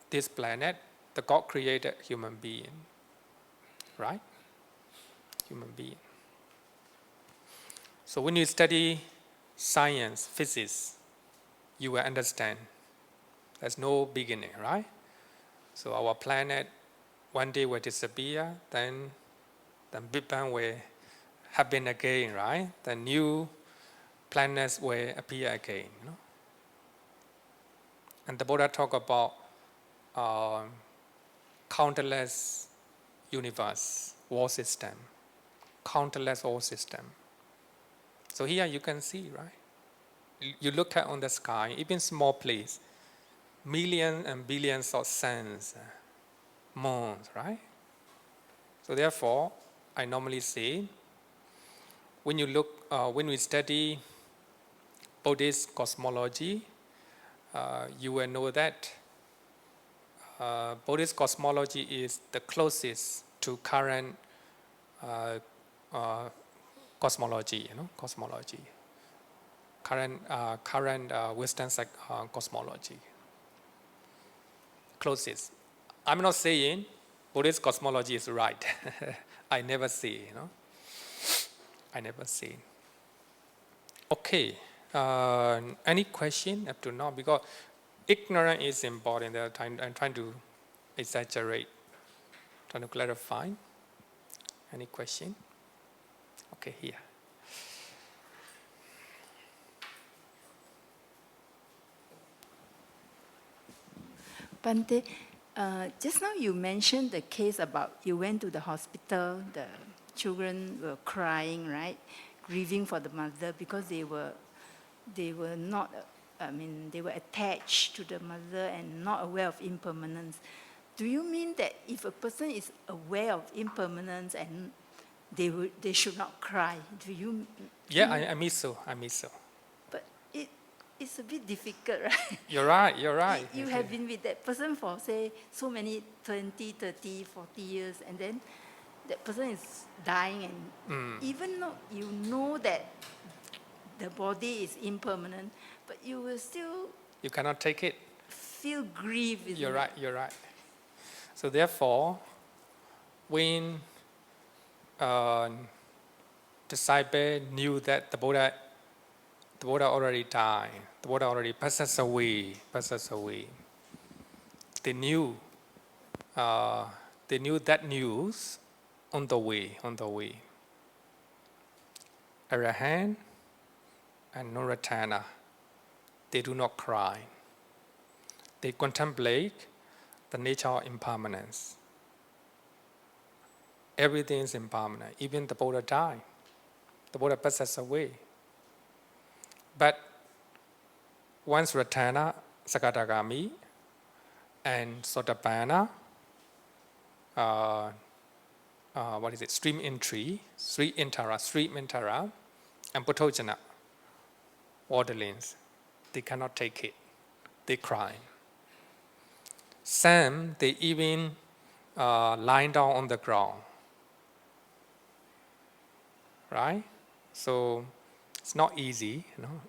this planet. The God created human being, right? Human being. So when you study science, physics, you will understand there's no beginning, right? So our planet one day will disappear, then Big Bang will happen again, right? The new planets will appear again. You know? And the Buddha talk about countless universe, world system, countless world system. So here you can see, right? You look at on the sky, even small place, millions and billions of suns, moons, right? So therefore, I normally say, when we study Buddhist cosmology, you will know that Buddhist cosmology is the closest to current cosmology, current Western cosmology. Closest. I'm not saying Buddhist cosmology is right. I never say, I never say. Okay. Any question up to now? Because ignorance is important. I'm trying to exaggerate, trying to clarify. Any question? Okay, here. Bante, just now you mentioned the case about you went to the hospital, the children were crying, right? Grieving for the mother because they were not, they were attached to the mother and not aware of impermanence. Do you mean that if a person is aware of impermanence and they should not cry? Do you? Yeah, I miss so. But it's a bit difficult, right? You're right. You have been with that person for, say, so many 20, 30, 40 years, and then that person is dying, and even though you know that the body is impermanent, but you will still You cannot take it. feel grief. You're right. So therefore, when disciple knew that the Buddha already died, the Buddha already passes away. They knew that news on the way. Arahant and Nuratana, they do not cry. They contemplate the nature of impermanence. Everything is impermanent. Even the Buddha died. The Buddha passes away. But once Ratana, Sakadagami, and Sotapanna, stream entry, Sri Intara, and Putojana, orderlings, they cannot take it. They cry. Some, they even lying down on the ground. Right? So it's not easy,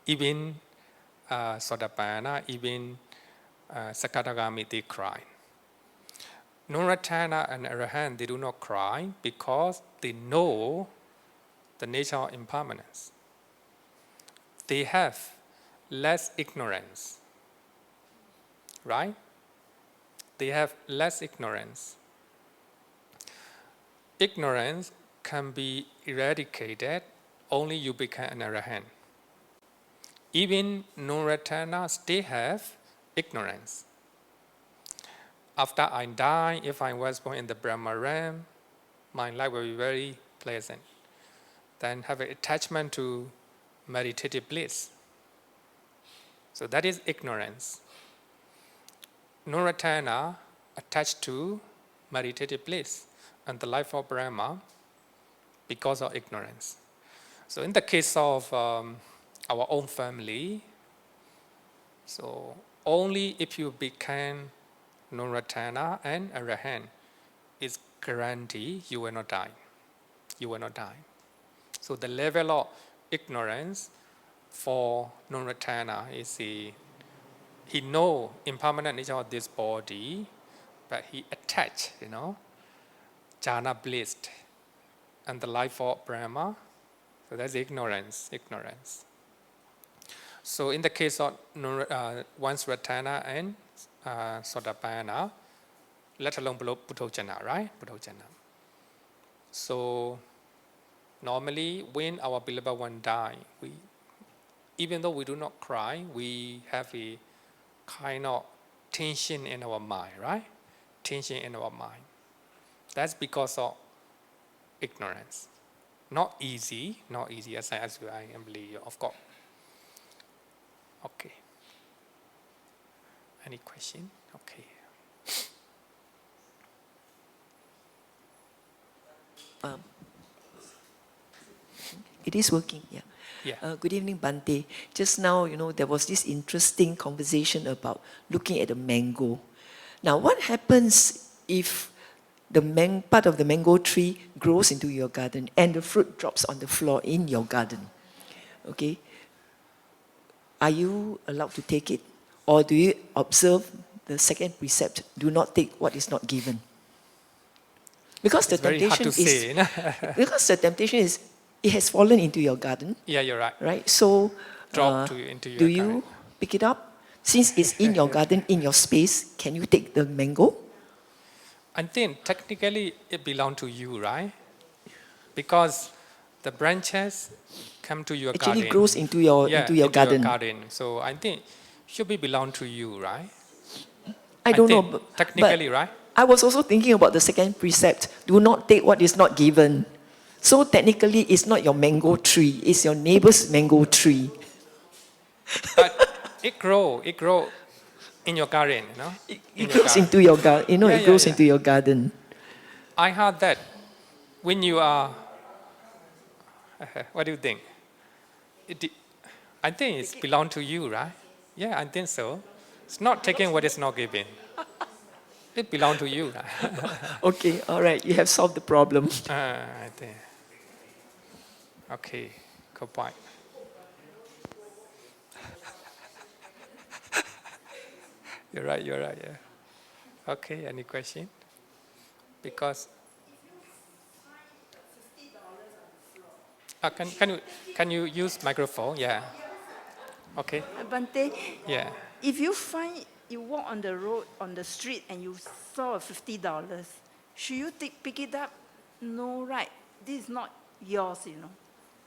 Even Sotapanna, even Sakadagami, they cry. Nuratana and Arahant, they do not cry because they know the nature of impermanence. They have less ignorance. Right? They have less ignorance. Ignorance can be eradicated only you become an Arahant. Even Nuratana still have ignorance. After I die, if I was born in the Brahma realm, my life will be very pleasant. Then have an attachment to meditative bliss. So that is ignorance. Nuratana attached to meditative bliss and the life of Brahma because of ignorance. So in the case of our own family, so only if you become Nuratana and Arahant is guaranteed you will not die. You will not die. So the level of ignorance for Nuratana is he know impermanent nature of this body, but he attached, jhana bliss and the life of Brahma. So that's ignorance. So in the case of once Ratana and Sotapanna, let alone Putojana, right? Putojana. So normally when our beloved one die, even though we do not cry, we have a kind of tension in our mind, right? Tension in our mind. That's because of ignorance. Not easy as I believe you, of course. Okay. Any question? Okay. It is working, yeah. Yeah. Good evening, Bante. Just now, there was this interesting conversation about looking at the mango. Now, what happens if the part of the mango tree grows into your garden and the fruit drops on the floor in your garden? Okay? Are you allowed to take it? Or do you observe the second precept, do not take what is not given? Because It's very hard to say. because the temptation is, it has fallen into your garden, Yeah, you're right. right? So, Into your do you pick it up? Since it's in your garden, in your space, can you take the mango? I think technically it belongs to you, right? Because the branches come to your Actually garden. grows into your garden. So I think should be belong to you, right? I don't know, think technically, right? I was also thinking about the second precept: do not take what is not given. So technically, it's not your mango tree; it's your neighbor's mango tree. But it grow in your garden, It grows into your garden. It grows into your garden. I heard that when you are. What do you think? I think it's belong to you, right? Yeah, I think so. It's not taking what is not given. It belong to you, right? Okay, all right. You have solved the problem. I think. Okay, good point. You're right, yeah. Okay, any question? Because can you use microphone? Yeah. Okay. Bante, Yeah. if you walk on the road, on the street, and you saw $50, should you pick it up? No, right. This is not yours,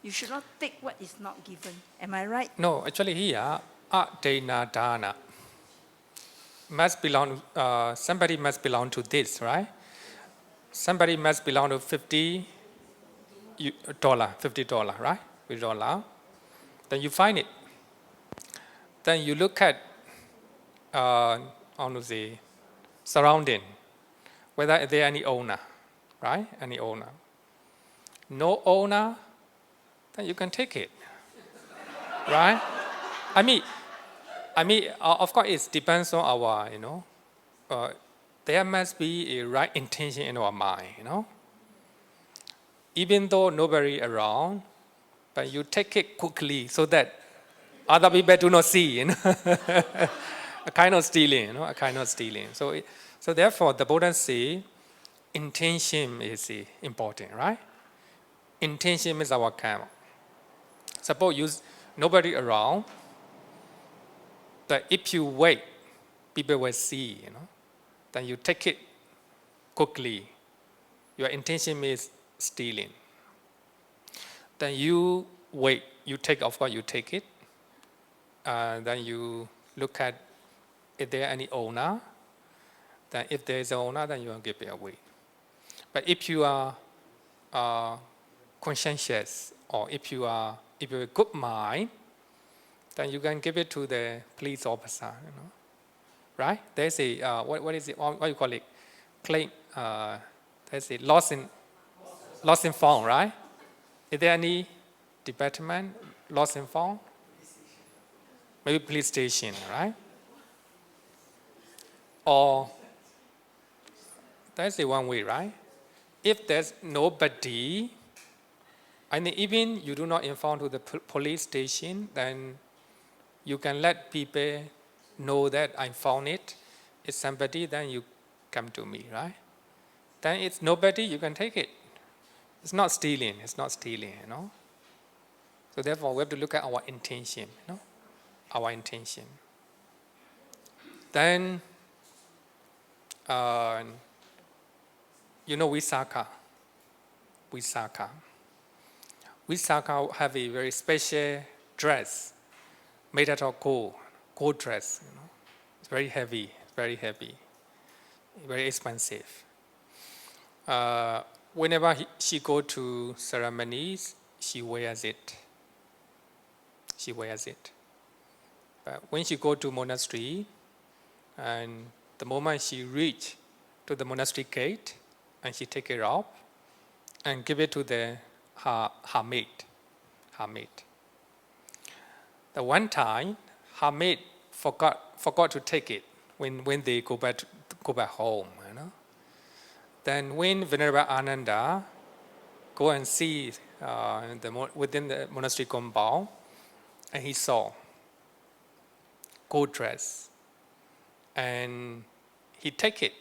You should not take what is not given. Am I right? No, actually here, adena dana must belong. Somebody must belong to this, right? Somebody must belong to $50, right? With dollar. Then you find it. Then you look at on the surrounding, whether there any owner, right? Any owner. No owner, then you can take it, right? I mean, of course, it depends on our, there must be a right intention in our mind, Even though nobody around, but you take it quickly so that other people do not see, a kind of stealing, a kind of stealing. So therefore, the Buddha say, intention is important, right? Intention is our karma. Suppose nobody around, but if you wait, people will see, Then you take it quickly. Your intention is stealing. Then you wait, you take it. Then you look at if there any owner. Then if there is an owner, then you will give it away. But if you are conscientious, or if you have a good mind, then you can give it to the police officer, Right? There's a what is it? What you call it? Claim. There's a lost in found, right? Is there any department lost and found? Maybe police station, right? Or that's the one way, right? If there's nobody, and even you do not inform to the police station, then you can let people know that I found it. It's somebody, then you come to me, right? Then it's nobody, you can take it. It's not stealing, So therefore, we have to look at our intention, Our intention. Then, Visakha. Visakha have a very special dress made out of gold dress, It's very heavy, very expensive. whenever she go to ceremonies, she wears it. She wears it. But when she go to monastery, and the moment she reach to the monastery gate, and she take it off and give it to her maid. Her maid. The one time, her maid forgot to take it when they go back home. Then when Venerable Ananda go and see within the monastery compound, and he saw gold dress, and he take it.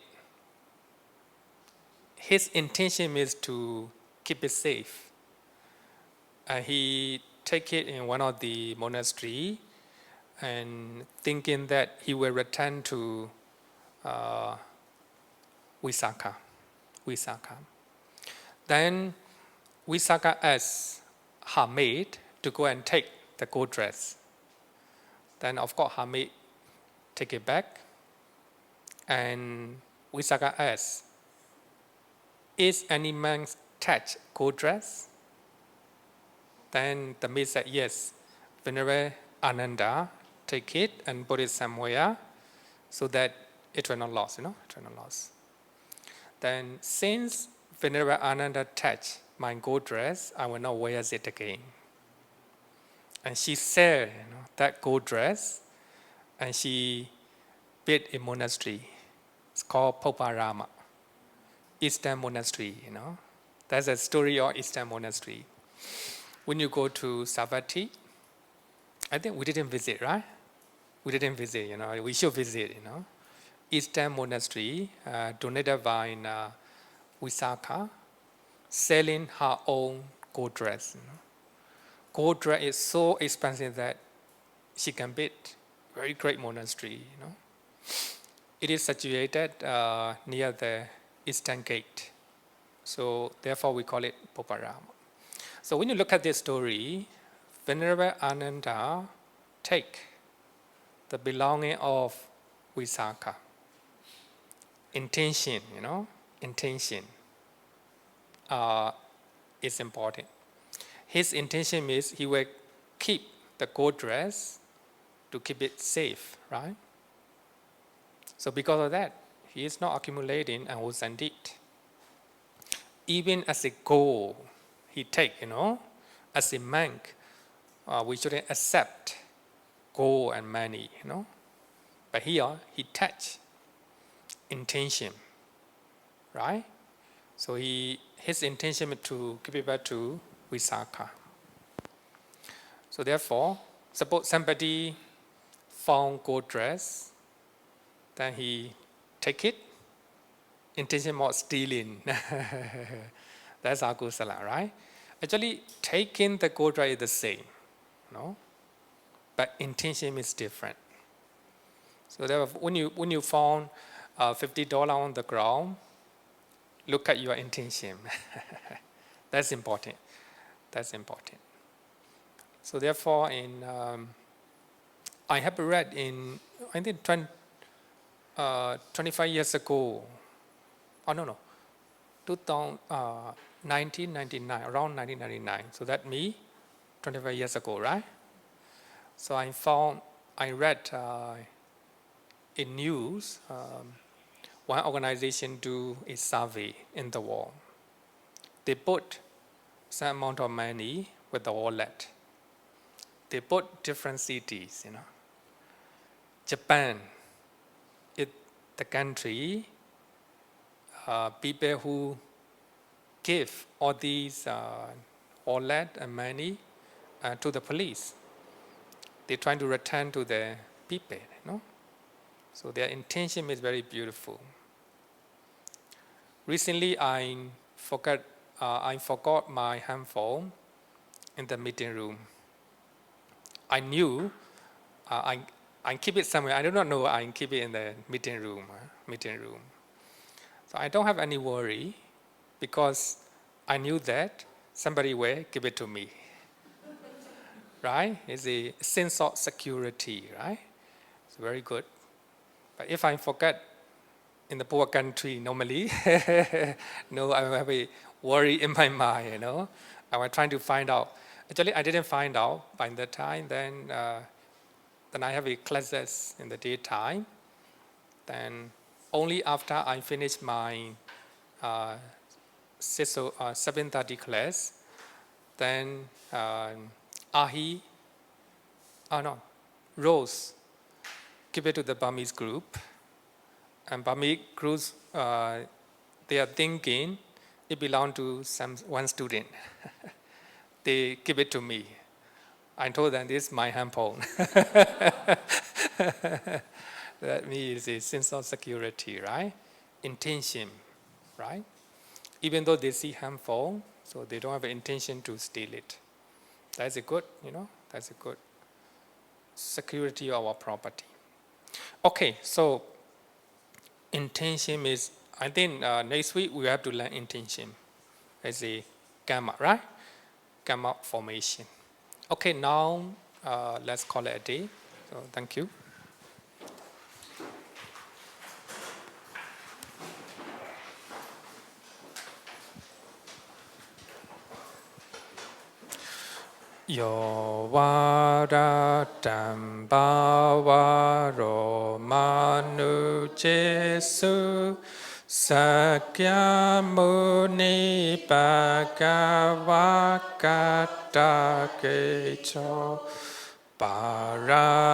His intention is to keep it safe. And he take it in one of the monastery, and thinking that he will return to Viveka. Then Viveka asked her maid to go and take the gold dress. Then of course her maid take it back, and Viveka asked, "Is any man touch gold dress?" Then the maid said, "Yes, Venerable Ananda take it and put it somewhere so that it will not lost, it will not lost." Then since Venerable Ananda touched my gold dress, I will not wear it again. And she sell that gold dress, and she built a monastery. It's called Poparama, Eastern Monastery. That's a story of Eastern Monastery. When you go to Savatthi, I think we didn't visit, right? We didn't visit. We should visit. Eastern Monastery, donated by Viveka, selling her own gold dress. Gold dress is so expensive that she can build very great monastery. It is situated near the Eastern Gate, so therefore we call it Poparama. So when you look at this story, Venerable Ananda take the belonging of Viveka. Intention, intention is important. His intention is he will keep the gold dress to keep it safe, right? So because of that, he is not accumulating and will send it. Even as a goal, he take, as a monk, we shouldn't accept gold and money, But here, he touch intention, right? So his intention is to give it back to Viveka. So therefore, suppose somebody found gold dress, then he take it, intention of stealing. That's akusala, right? Actually, taking the gold dress is the same, but intention is different. So therefore, when you found $50 on the ground, look at your intention. That's important. That's important. So therefore, I have read I think 25 years ago, 1999, around 1999. So that me, 25 years ago, right? So I read in news, one organization do a survey in the world. They put some amount of money with the wallet. They put different cities, Japan, the country, people who give all these wallet and money to the police. They're trying to return to the people, So their intention is very beautiful. Recently, I forgot my handphone in the meeting room. I knew I keep it somewhere. I do not know I keep it in the meeting room. So I don't have any worry because I knew that somebody will give it to me. Right? It's a sense of security, right? It's very good. But if I forget in the poor country normally. No, I have a worry in my mind, you know. I was trying to find out. Actually, I didn't find out by the time. Then I have a classes in the daytime. Then only after I finish my 7:30 class, then Rose give it to the Burmese group. And Burmese groups, they are thinking it belongs to one student. They give it to me. I told them this is my handphone. That means a sense of security, right? Intention, right? Even though they see handphone, so they don't have an intention to steal it. That's a good, that's a good security of our property. Okay, so intention is, I think next week we have to learn intention as a gamma, right? Gamma formation. Okay, now let's call it a day. So thank you. Yo vara damba varo manu jesu sakya muni bhagavakata kecho parakato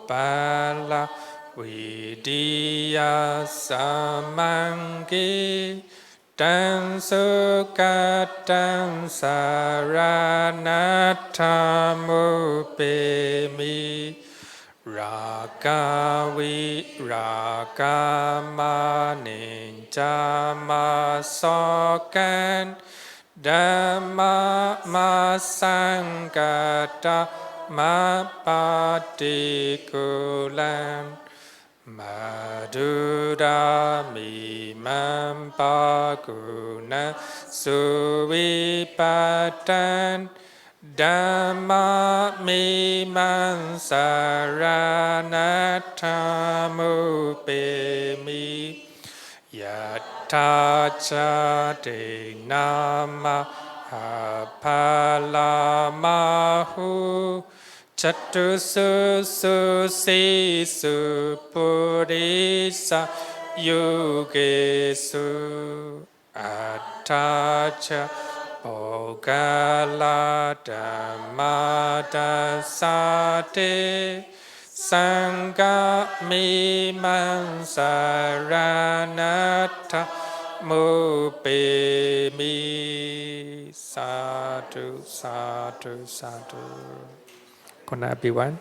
bala vidiya samangi Tan sukatan saranatamu pemi ragavi ragamani sokan dhamma masangata mapatikulan Madhurami mampaguna suvipatan Dhamma mimam saranatamu pemi Yata chate nama hapalamahu Chatu su si su purisa yugesu Atacha Bogala Dhammata Sate Sangha Mimam Saranata Mupemi Sadhu, sadhu, sadhu. Good night, everyone.